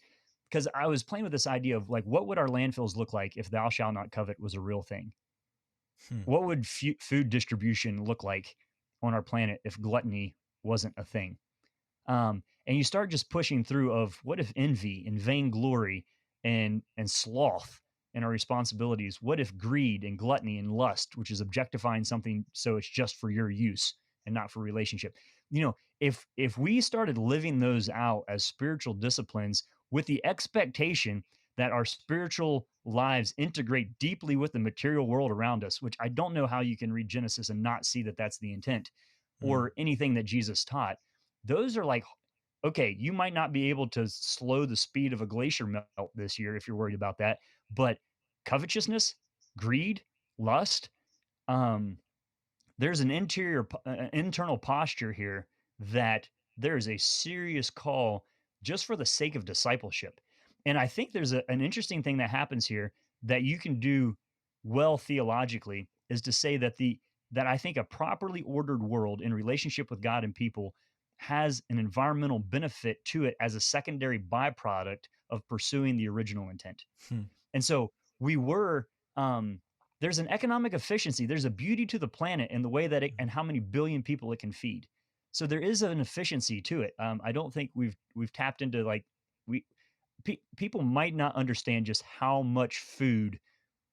Because I was playing with this idea of like, what would our landfills look like if thou shalt not covet was a real thing? Hmm. What would food distribution look like on our planet if gluttony wasn't a thing? And you start just pushing through of what if envy and vainglory and sloth and our responsibilities? What if greed and gluttony and lust, which is objectifying something so it's just for your use and not for relationship? If we started living those out as spiritual disciplines with the expectation that our spiritual lives integrate deeply with the material world around us, which I don't know how you can read Genesis and not see that that's the intent, Hmm. or anything that Jesus taught, those are like, okay, you might not be able to slow the speed of a glacier melt this year if you're worried about that, but covetousness, greed, lust, um, there's an internal posture here that there is a serious call just for the sake of discipleship. And I think there's an interesting thing that happens here that you can do well theologically is to say that I think a properly ordered world in relationship with God and people has an environmental benefit to it as a secondary byproduct of pursuing the original intent. Hmm. And so we were, um, there's an economic efficiency. There's a beauty to the planet and the way that it and how many billion people it can feed. So there is an efficiency to it. I don't think we've tapped into like we people might not understand just how much food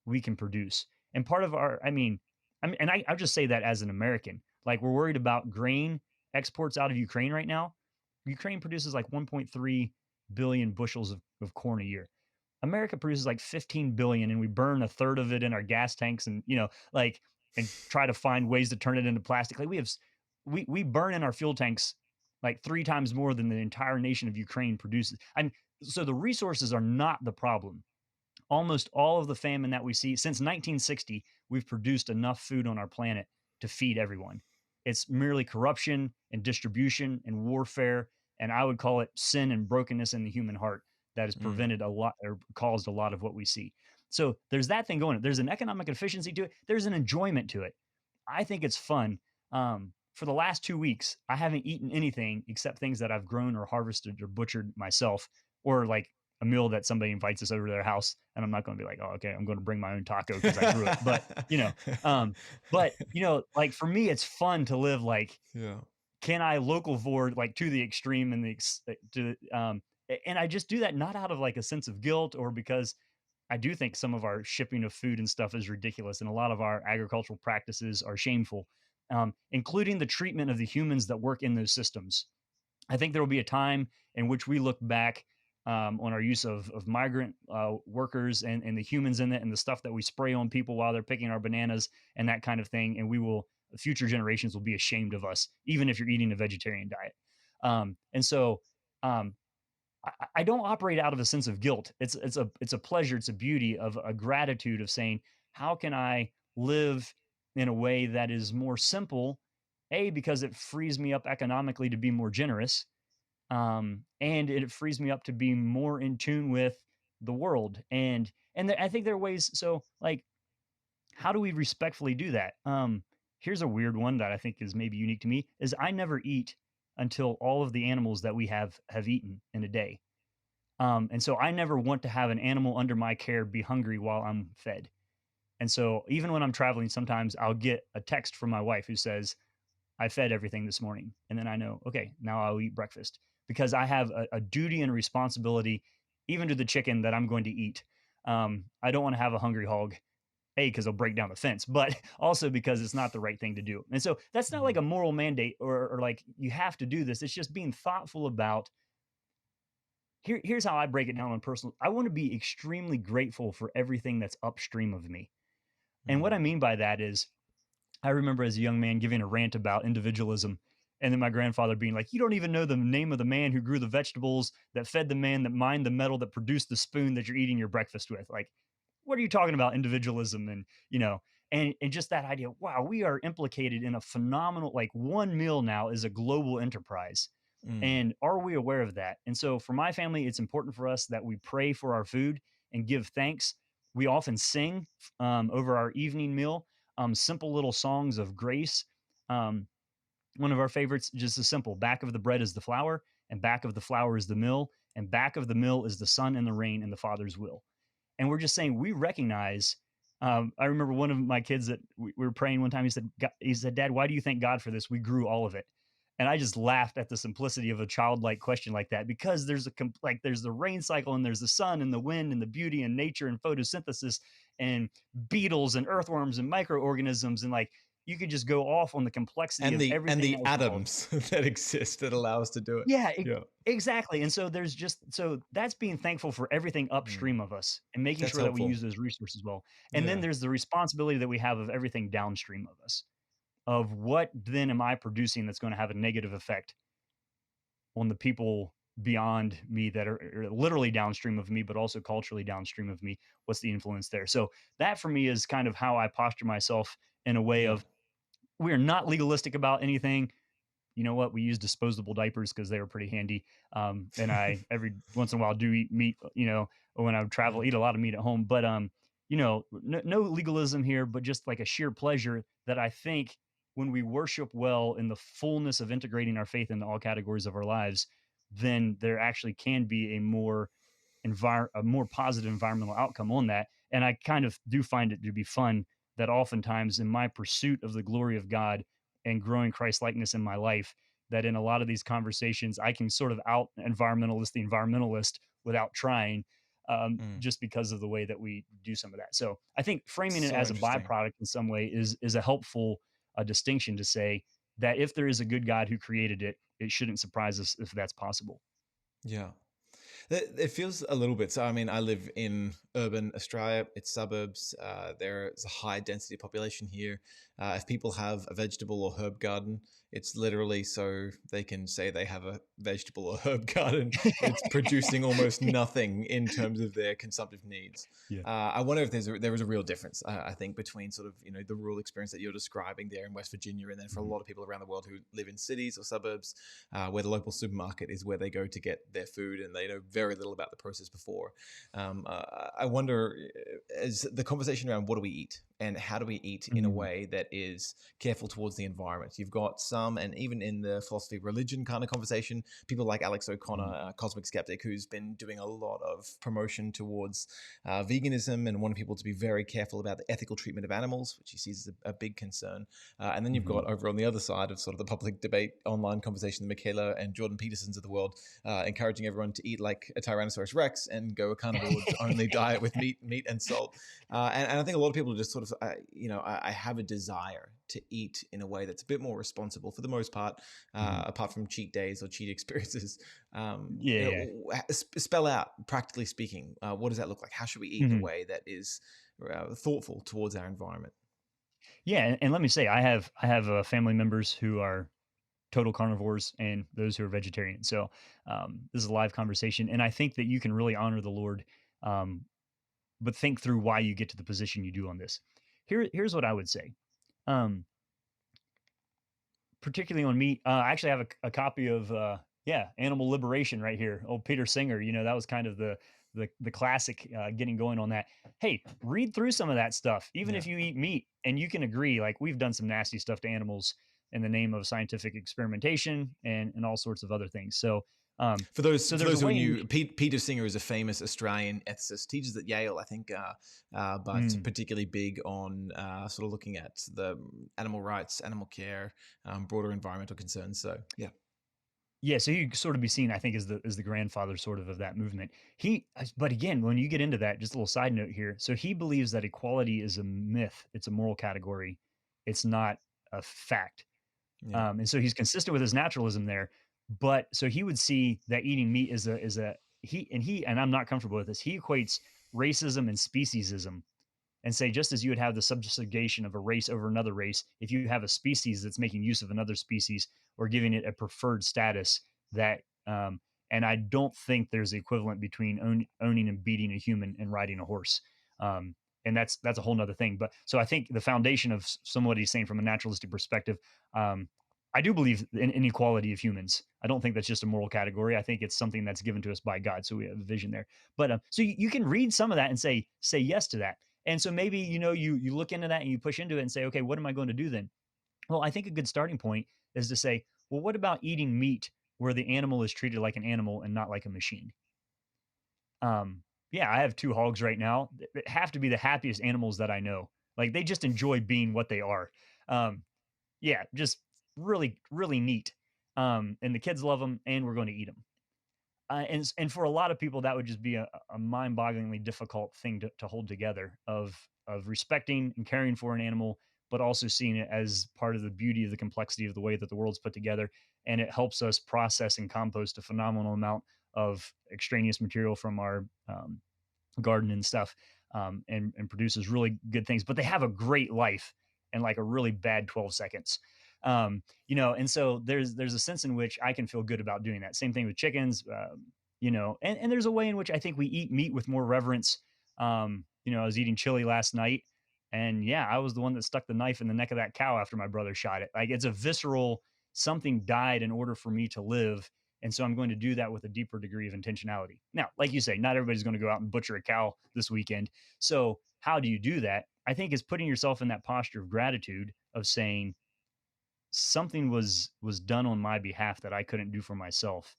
we can produce. And part of our, and I'll just say that as an American, like we're worried about grain exports out of Ukraine right now. Ukraine produces like 1.3 billion bushels of corn a year. America produces like 15 billion and we burn a third of it in our gas tanks and like and try to find ways to turn it into plastic. Like we burn in our fuel tanks like 3 times more than the entire nation of Ukraine produces. And so the resources are not the problem. Almost all of the famine that we see since 1960, we've produced enough food on our planet to feed everyone. It's merely corruption and distribution and warfare. And I would call it sin and brokenness in the human heart that has Mm. prevented a lot or caused a lot of what we see. So there's that thing going on. There's an economic efficiency to it. There's an enjoyment to it. I think it's fun. For the last 2 weeks, I haven't eaten anything except things that I've grown or harvested or butchered myself, or like a meal that somebody invites us over to their house, and I'm not going to be like, oh, okay, I'm going to bring my own taco because I grew it. Like for me, it's fun to live like, Yeah. can I local void like to the extreme and and I just do that not out of like a sense of guilt or because I do think some of our shipping of food and stuff is ridiculous, and a lot of our agricultural practices are shameful, including the treatment of the humans that work in those systems. I think there will be a time in which we look back on our use of migrant workers and the humans in it and the stuff that we spray on people while they're picking our bananas and that kind of thing. And future generations will be ashamed of us, even if you're eating a vegetarian diet. And so I don't operate out of a sense of guilt. It's a pleasure. It's a beauty of a gratitude of saying, how can I live in a way that is more simple? A, because it frees me up economically to be more generous, and it frees me up to be more in tune with the world. And I think there are ways. So, like, how do we respectfully do that? Here's a weird one that I think is maybe unique to me: is I never eat until all of the animals that we have eaten in a day. And so I never want to have an animal under my care be hungry while I'm fed. And so even when I'm traveling, sometimes I'll get a text from my wife who says, I fed everything this morning. And then I know, okay, now I'll eat breakfast because I have a duty and responsibility, even to the chicken that I'm going to eat. I don't want to have a hungry hog, A, because they'll break down the fence, but also because it's not the right thing to do. And so that's not like Mm. a moral mandate or like you have to do this. It's just being thoughtful about here's how I break it down on personal. I want to be extremely grateful for everything that's upstream of me. And what I Mm. mean by that is I remember as a young man giving a rant about individualism. And then my grandfather being like, you don't even know the name of the man who grew the vegetables, that fed the man, that mined the metal, that produced the spoon that you're eating your breakfast with. Like, what are you talking about? Individualism and just that idea. Wow, we are implicated in a phenomenal, like one meal now is a global enterprise. Mm. And are we aware of that? And so for my family, it's important for us that we pray for our food and give thanks. We often sing over our evening meal simple little songs of grace. Um, One of our favorites, just as simple: back of the bread is the flour, and back of the flour is the mill, and back of the mill is the sun and the rain and the Father's will. And we're just saying we recognize. I remember one of my kids that we were praying one time. He said, "Dad, why do you thank God for this? We grew all of it." And I just laughed at the simplicity of a childlike question like that because there's the rain cycle and there's the sun and the wind and the beauty and nature and photosynthesis and beetles and earthworms and microorganisms and like you could just go off on the complexity And of the everything that was involved. atoms that exist that allow us to do it. Yeah, Yeah. exactly. And so so that's being thankful for everything Mm. upstream of us and making That's sure that we helpful. use those resources well. And then Yeah. there's the responsibility that we have of everything downstream of us. Of what then am I producing that's going to have a negative effect on the people beyond me that are literally downstream of me, but also culturally downstream of me? What's the influence there? So that for me is kind of how I posture myself in a way Yeah. of we're not legalistic about anything. You know what? We use disposable diapers because they were pretty handy. And I every once in a while do eat meat, when I Yeah. travel, eat a lot of meat at home. But no legalism here, but just like a sheer pleasure that I think when we worship well in the fullness of integrating our faith into all categories of our lives, then there actually can be a more a more positive environmental outcome on that. And I kind of do find it to be fun that oftentimes in my pursuit of the glory of God and growing Christ likeness in my life, that in a lot of these conversations, I can sort of out environmentalist the environmentalist without trying, Mm. just because of the way that we do some of that. So I think framing it So as a interesting. byproduct in some way is a helpful distinction to say that if there is a good God who created it, it shouldn't surprise us if that's possible. Yeah. It feels a little bit. So, I mean, I live in urban Australia. It's suburbs. There's a high density population here. If people have a vegetable or herb garden, it's literally so they can say they have a vegetable or herb garden. It's producing almost nothing in terms of their consumptive needs. Yeah. I wonder if there is a real difference. I think between sort of the rural experience that you're describing there in West Virginia, and then for a Mhm. lot of people around the world who live in cities or suburbs, where the local supermarket is where they go to get their food, and they know very little about the process before. I wonder, as the conversation around what do we eat and how do we eat in a Mm. way that is careful towards the environment. You've got some, and even in the philosophy of religion kind of conversation, people like Alex O'Connor, Mhm. cosmic skeptic, who's been doing a lot of promotion towards veganism and wanting people to be very careful about the ethical treatment of animals, which he sees as a big concern. And then you've Mhm. got over on the other side of sort of the public debate online conversation, the Michaela and Jordan Petersons of the world, encouraging everyone to eat like a Tyrannosaurus Rex and go a carnivore only diet with meat and salt. And I think a lot of people just sort of, I have a desire to eat in a way that's a bit more responsible for the most part, Mhm. apart from cheat days or cheat experiences. Yeah, yeah. Spell out, practically speaking, what does that look like? How should we eat in a Mhm. way that is thoughtful towards our environment? Yeah, and let me say, I have family members who are total carnivores and those who are vegetarian. So this is a live conversation, and I think that you can really honor the Lord, um, but think through why you get to the position you do on this. Here's what I would say. Um, Particularly on meat, I actually have a copy of yeah, Animal Liberation right here. Old Peter Singer, that was kind of the classic getting going on that. Hey, read through some of that stuff, even Yeah. if you eat meat, and you can agree. Like we've done some nasty stuff to animals in the name of scientific experimentation and all sorts of other things. So For those so for there's those a who are way in new, which Peter Singer is a famous Australian ethicist, teaches at Yale, I think, but mm, particularly big on sort of looking at the animal rights, animal care, broader environmental concerns. So yeah, yeah, so he sort of be seen, I think, as the grandfather sort of that movement. But again, when you get into that, just a little side note here. So he believes that equality is a myth. It's a moral category. It's not a fact. yeah, And so he's consistent with his naturalism there. But so he would see that eating meat is a and I'm not comfortable with this. He equates racism and speciesism and say just as you would have the subjugation of a race over another race, if you have a species that's making use of another species or giving it a preferred status, that and I don't think there's the equivalent between owning and beating a human and riding a horse. um, and that's a whole nother thing. But so I think the foundation of some what he's saying from a naturalistic perspective, um, I do believe in inequality of humans. I don't think that's just a moral category. I think it's something that's given to us by God. So we have a vision there. But so you can read some of that and say yes to that. And so maybe you look into that and you push into it and say, okay, what am I going to do then? Well, I think a good starting point is to say, well, what about eating meat where the animal is treated like an animal and not like a machine? Yeah, I have two hogs right now that have to be the happiest animals that I know. Like they just enjoy being what they are. Um, yeah, just really, really neat. And the kids love them, and we're going to eat them. And for a lot of people, that would just be a mind-bogglingly difficult thing to hold together of respecting and caring for an animal, but also seeing it as part of the beauty of the complexity of the way that the world's put together. And it helps us process and compost a phenomenal amount of extraneous material from our garden and stuff, and produces really good things. But they have a great life and like a really bad 12 seconds. And so there's a sense in which I can feel good about doing that. Same thing with chickens, and there's a way in which I think we eat meat with more reverence. I was eating chili last night, and yeah, I was the one that stuck the knife in the neck of that cow after my brother shot it. Like it's a visceral something died in order for me to live, and so I'm going to do that with a deeper degree of intentionality. Now, like you say, not everybody's going to go out and butcher a cow this weekend. So, how do you do that? I think is putting yourself in that posture of gratitude of saying something was done on my behalf that I couldn't do for myself.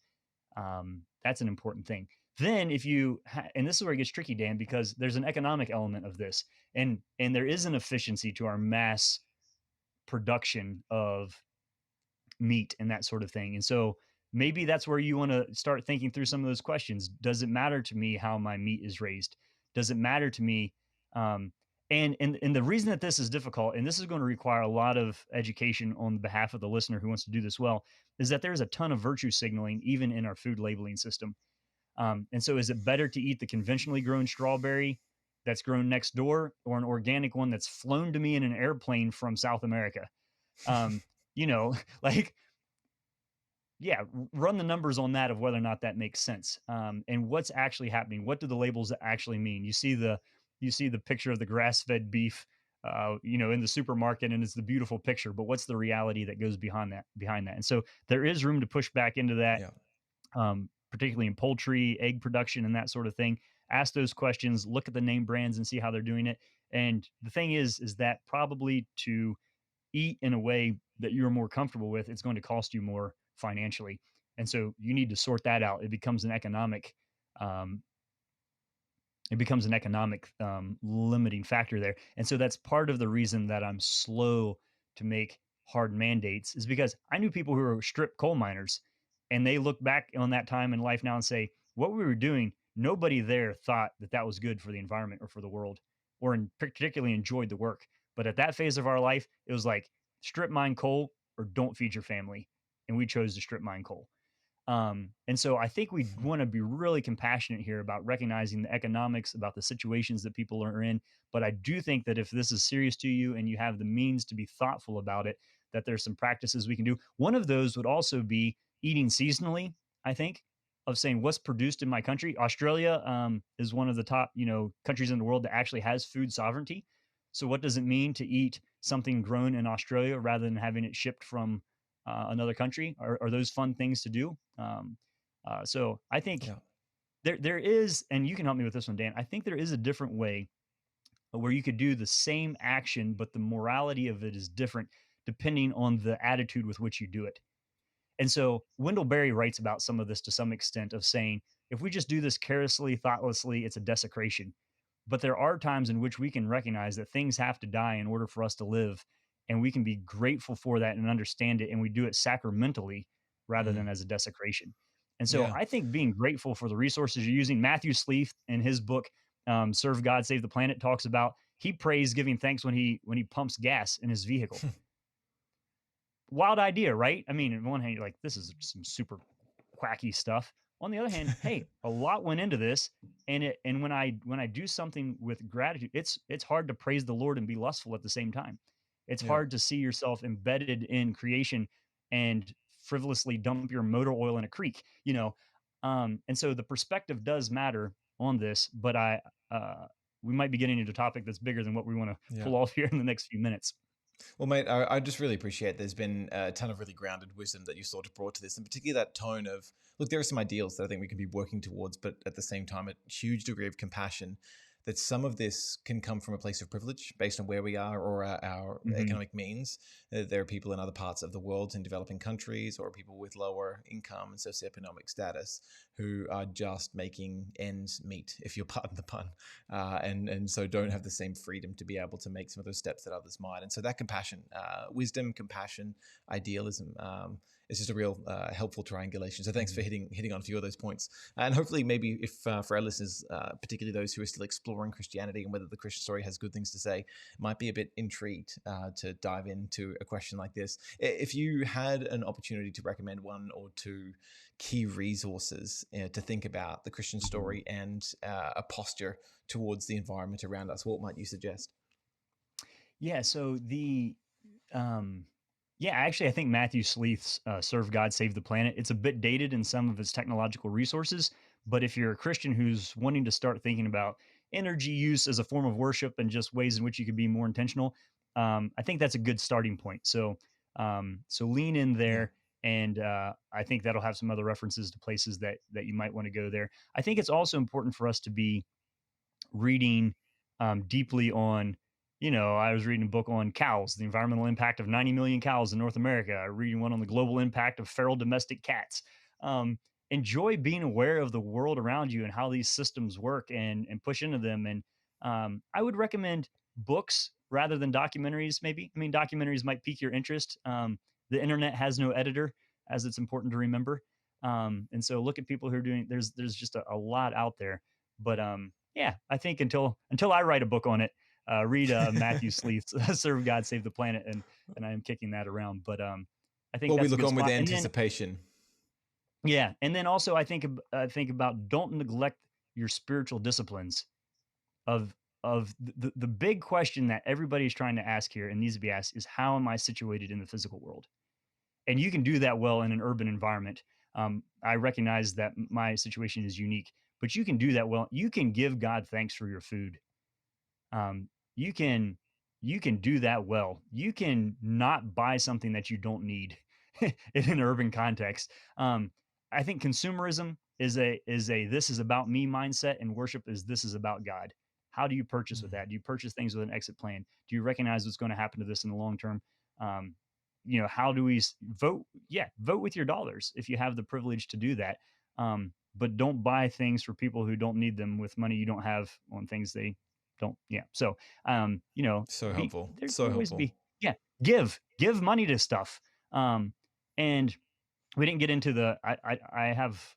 That's an important thing. Then if you and this is where it gets tricky, Dan, because there's an economic element of this, and there is an efficiency to our mass production of meat and that sort of thing. And so maybe that's where you want to start thinking through some of those questions. Does it matter to me how my meat is raised? Does it matter to me? Um, and the reason that this is difficult, and this is going to require a lot of education on behalf of the listener who wants to do this well, is that there's a ton of virtue signaling even in our food labeling system. And so, is it better to eat the conventionally grown strawberry that's grown next door, or an organic one that's flown to me in an airplane from South America? Um, you know, like, yeah, run the numbers on that of whether or not that makes sense, and what's actually happening. What do the labels actually mean? You see the picture of the grass-fed beef, in the supermarket, and it's the beautiful picture. But what's the reality that goes behind that? Behind that, and so there is room to push back into that, Yeah. particularly in poultry, egg production, and that sort of thing. Ask those questions. Look at the name brands and see how they're doing it. And the thing is that probably to eat in a way that you're more comfortable with, it's going to cost you more financially. And so you need to sort that out. Um, limiting factor there. And so that's part of the reason that I'm slow to make hard mandates, is because I knew people who were strip coal miners, and they look back on that time in life now and say, what we were doing, nobody there thought that that was good for the environment or for the world, or particularly enjoyed the work. But at that phase of our life, it was like strip mine coal or don't feed your family. And we chose to strip mine coal. And so I think we want to be really compassionate here about recognizing the economics, about the situations that people are in. But I do think that if this is serious to you and you have the means to be thoughtful about it, that there's some practices we can do. One of those would also be eating seasonally, I think, of saying what's produced in my country. Australia is one of the top, countries in the world that actually has food sovereignty. So what does it mean to eat something grown in Australia rather than having it shipped from another country? Are those fun things to do? So I think Yeah. there is, and you can help me with this one, Dan. I think there is a different way where you could do the same action, but the morality of it is different depending on the attitude with which you do it. And so Wendell Berry writes about some of this to some extent, of saying, if we just do this carelessly, thoughtlessly, it's a desecration. But there are times in which we can recognize that things have to die in order for us to live. And we can be grateful for that and understand it. And we do it sacramentally rather than Mm. as a desecration. And so Yeah. I think being grateful for the resources you're using, Matthew Sleeth in his book, Serve God, Save the Planet, talks about he prays giving thanks when he pumps gas in his vehicle. Wild idea, right? I mean, on one hand, you're like, this is some super quacky stuff. On the other hand, hey, a lot went into this, and when I do something with gratitude, it's hard to praise the Lord and be lustful at the same time. It's Yeah. hard to see yourself embedded in creation and frivolously dump your motor oil in a creek, and so the perspective does matter on this, but uh, we might be getting into a topic that's bigger than what we want to Yeah. pull off here in the next few minutes. Well, mate, I just really appreciate there's been a ton of really grounded wisdom that you sort of brought to this, and particularly that tone of, look, there are some ideals that I think we can be working towards, but at the same time, a huge degree of compassion. That some of this can come from a place of privilege based on where we are or our Hmm. economic means. There are people in other parts of the world, in developing countries, or people with lower income and socioeconomic status who are just making ends meet, if you'll pardon the pun, and so don't have the same freedom to be able to make some of those steps that others might. And so that compassion, wisdom, compassion, idealism, is just a real helpful triangulation. So thanks for hitting on a few of those points, and hopefully maybe if for our listeners, particularly those who are still exploring Christianity and whether the Christian story has good things to say, might be a bit intrigued to dive into a question like this. If you had an opportunity to recommend one or two key resources to think about the Christian story and a posture towards the environment around us, what might you suggest? Yeah, so um yeah, actually I think Matthew Sleeth's Serve God, Save the Planet, it's a bit dated in some of its technological resources, but if you're a Christian who's wanting to start thinking about energy use as a form of worship and just ways in which you could be more intentional, I think that's a good starting point. So lean in Yeah. there, and I think that'll have some other references to places that you might want to go there. I think it's also important for us to be reading deeply on, I was reading a book on cows, the environmental impact of 90 million cows in North America. I reading one on the global impact of feral domestic cats. enjoy being aware of the world around you and how these systems work, and push into them. And I would recommend books rather than documentaries. Maybe, I mean, documentaries might pique your interest. The internet has no editor, as it's important to remember. And so look at people who are doing. There's just a lot out there. But yeah, I think until I write a book on it, read Matthew Sleeth's "Serve God, Save the Planet," and I am kicking that around. But I think Well, we that's a look good on with spot. And then anticipation. yeah, and then also think about, don't neglect your spiritual disciplines. Of the big question that everybody's trying to ask here and needs to be asked is, how am I situated in the physical world? And you can do that well in an urban environment. I recognize that my situation is unique, but you can do that well. You can give God thanks for your food. Um, you can you can do that well. You can not buy something that you don't need in an urban context. I think consumerism is a this is about me mindset, and worship is this is about God. How do you purchase with Mm. that? Do you purchase things with an exit plan? Do you recognize what's going to happen to this in the long term? Um, how do we vote? Yeah, vote with your dollars if you have the privilege to do that. But don't buy things for people who don't need them with money you don't have on things they don't. Yeah. So, So be helpful. there So always helpful. be, yeah, give money to stuff. And we didn't get into I have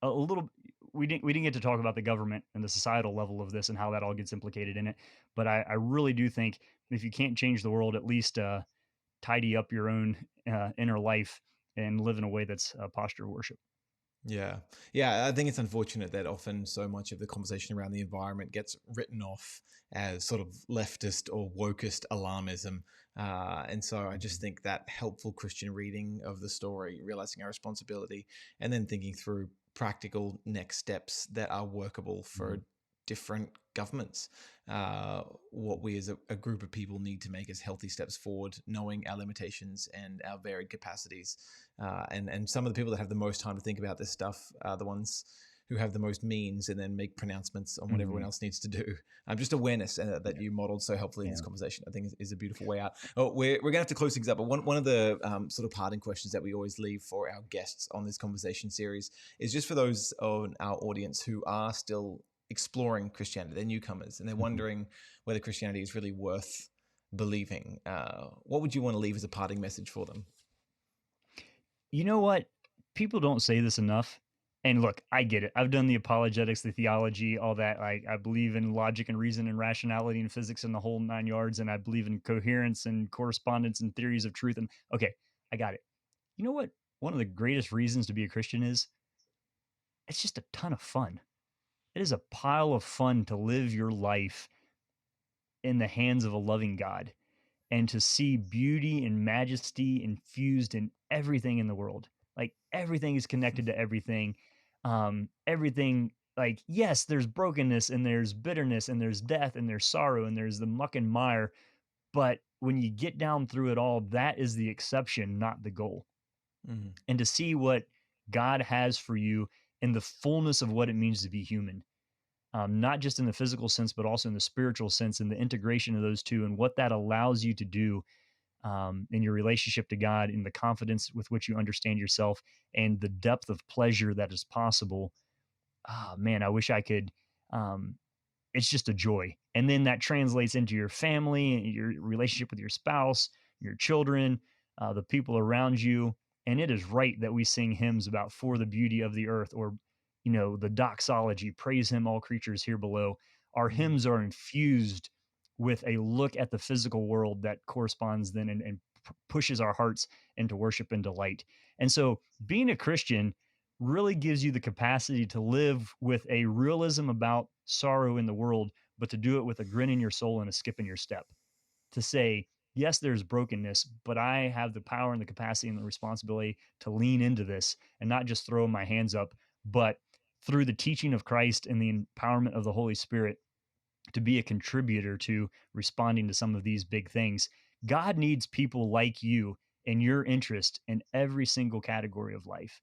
a little, we didn't get to talk about the government and the societal level of this and how that all gets implicated in it. But I really do think if you can't change the world, at least tidy up your own inner life and live in a way that's a posture of worship. Yeah. Yeah. I think it's unfortunate that often so much of the conversation around the environment gets written off as sort of leftist or wokest alarmism. And so I just Mhm. think that helpful Christian reading of the story, realizing our responsibility, and then thinking through practical next steps that are workable for Mhm. different governments. What we as a group of people need to make as healthy steps forward, knowing our limitations and our varied capacities, and some of the people that have the most time to think about this stuff are the ones who have the most means and then make pronouncements on what everyone Mhm. else needs to do. Just awareness that Yeah. you modeled so helpfully in this Yeah. conversation, I think is a beautiful way out. Oh, we're gonna have to close things up, but one of the sort of parting questions that we always leave for our guests on this conversation series is just for those on our audience who are still exploring Christianity. They're newcomers and they're Mhm. wondering whether Christianity is really worth believing. What would you want to leave as a parting message for them? You know what? People don't say this enough. And look, I get it. I've done the apologetics, the theology, all that. Like, I believe in logic and reason and rationality and physics and the whole nine yards. And I believe in coherence and correspondence and theories of truth. And okay, I got it. You know what? One of the greatest reasons to be a Christian is, it's just a ton of fun. It is a pile of fun to live your life in the hands of a loving God and to see beauty and majesty infused in everything in the world. Like, everything is connected to everything. Everything, like, yes, there's brokenness and there's bitterness and there's death and there's sorrow and there's the muck and mire. But when you get down through it all, that is the exception, not the goal. Mm. And to see what God has for you in the fullness of what it means to be human, not just in the physical sense, but also in the spiritual sense, and the integration of those two, and what that allows you to do in your relationship to God, in the confidence with which you understand yourself, and the depth of pleasure that is possible. Ah, man, I wish I could. Um, it's just a joy. And then that translates into your family, and your relationship with your spouse, your children, the people around you. And it is right that we sing hymns about "For the Beauty of the Earth," or, the doxology, "Praise him, all creatures here below." Our Mm. hymns are infused with a look at the physical world that corresponds then, and pushes our hearts into worship and delight. And so being a Christian really gives you the capacity to live with a realism about sorrow in the world, but to do it with a grin in your soul and a skip in your step. To say, yes, there's brokenness, but I have the power and the capacity and the responsibility to lean into this and not just throw my hands up, but through the teaching of Christ and the empowerment of the Holy Spirit, to be a contributor to responding to some of these big things. God needs people like you and your interest in every single category of life.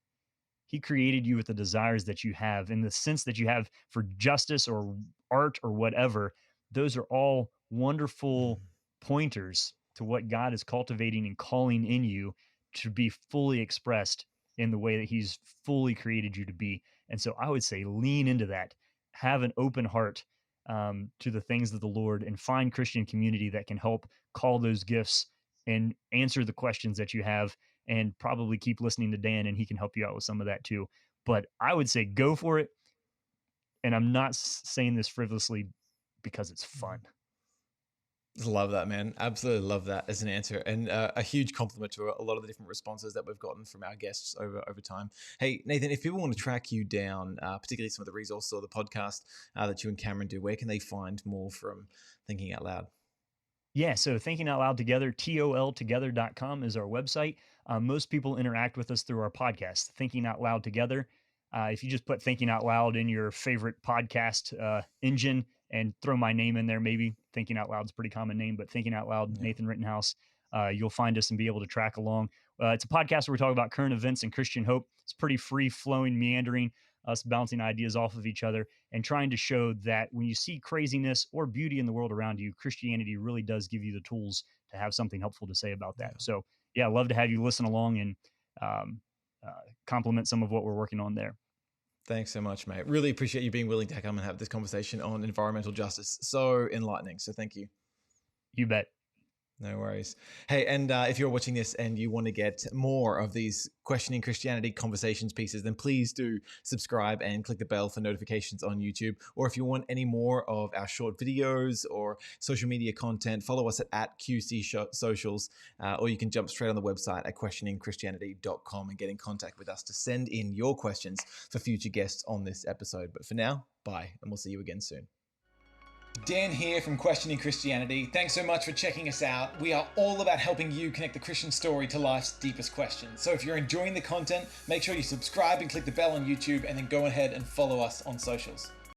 He created you with the desires that you have, in the sense that you have for justice or art or whatever. Those are all wonderful Mm. pointers to what God is cultivating and calling in you to be fully expressed in the way that he's fully created you to be. And so I would say lean into that, have an open heart to the things of the Lord, and find Christian community that can help call those gifts and answer the questions that you have. And probably keep listening to Dan, and he can help you out with some of that too. But I would say go for it. And I'm not saying this frivolously, because it's fun. Love that, man. Absolutely love that as an answer, and a huge compliment to a lot of the different responses that we've gotten from our guests over time. Hey, Nathan, if people want to track you down, particularly some of the resources or the podcast that you and Cameron do, where can they find more from Thinking Out Loud? Yeah, so Thinking Out Loud Together, toltogether.com is our website. Most people interact with us through our podcast, Thinking Out Loud Together. If you just put Thinking Out Loud in your favorite podcast engine and throw my name in there, maybe Thinking Out Loud is a pretty common name, but Thinking Out Loud, Yeah. Nathan Rittenhouse, you'll find us and be able to track along. It's a podcast where we talk about current events and Christian hope. It's pretty free flowing, meandering, us bouncing ideas off of each other and trying to show that when you see craziness or beauty in the world around you, Christianity really does give you the tools to have something helpful to say about that. Yeah. So, yeah, I'd love to have you listen along and um, complement some of what we're working on there. Thanks so much, mate. Really appreciate you being willing to come and have this conversation on environmental justice. So enlightening. So thank you. You bet. No worries. Hey, and if you're watching this and you want to get more of these questioning Christianity conversations pieces, then please do subscribe and click the bell for notifications on YouTube. Or if you want any more of our short videos or social media content, follow us at QC Socials, or you can jump straight on the website at questioningchristianity.com and get in contact with us to send in your questions for future guests on this episode. But for now, bye, and we'll see you again soon. Dan here from Questioning Christianity. Thanks so much for checking us out. We are all about helping you connect the Christian story to life's deepest questions. So if you're enjoying the content, make sure you subscribe and click the bell on YouTube, and then go ahead and follow us on socials.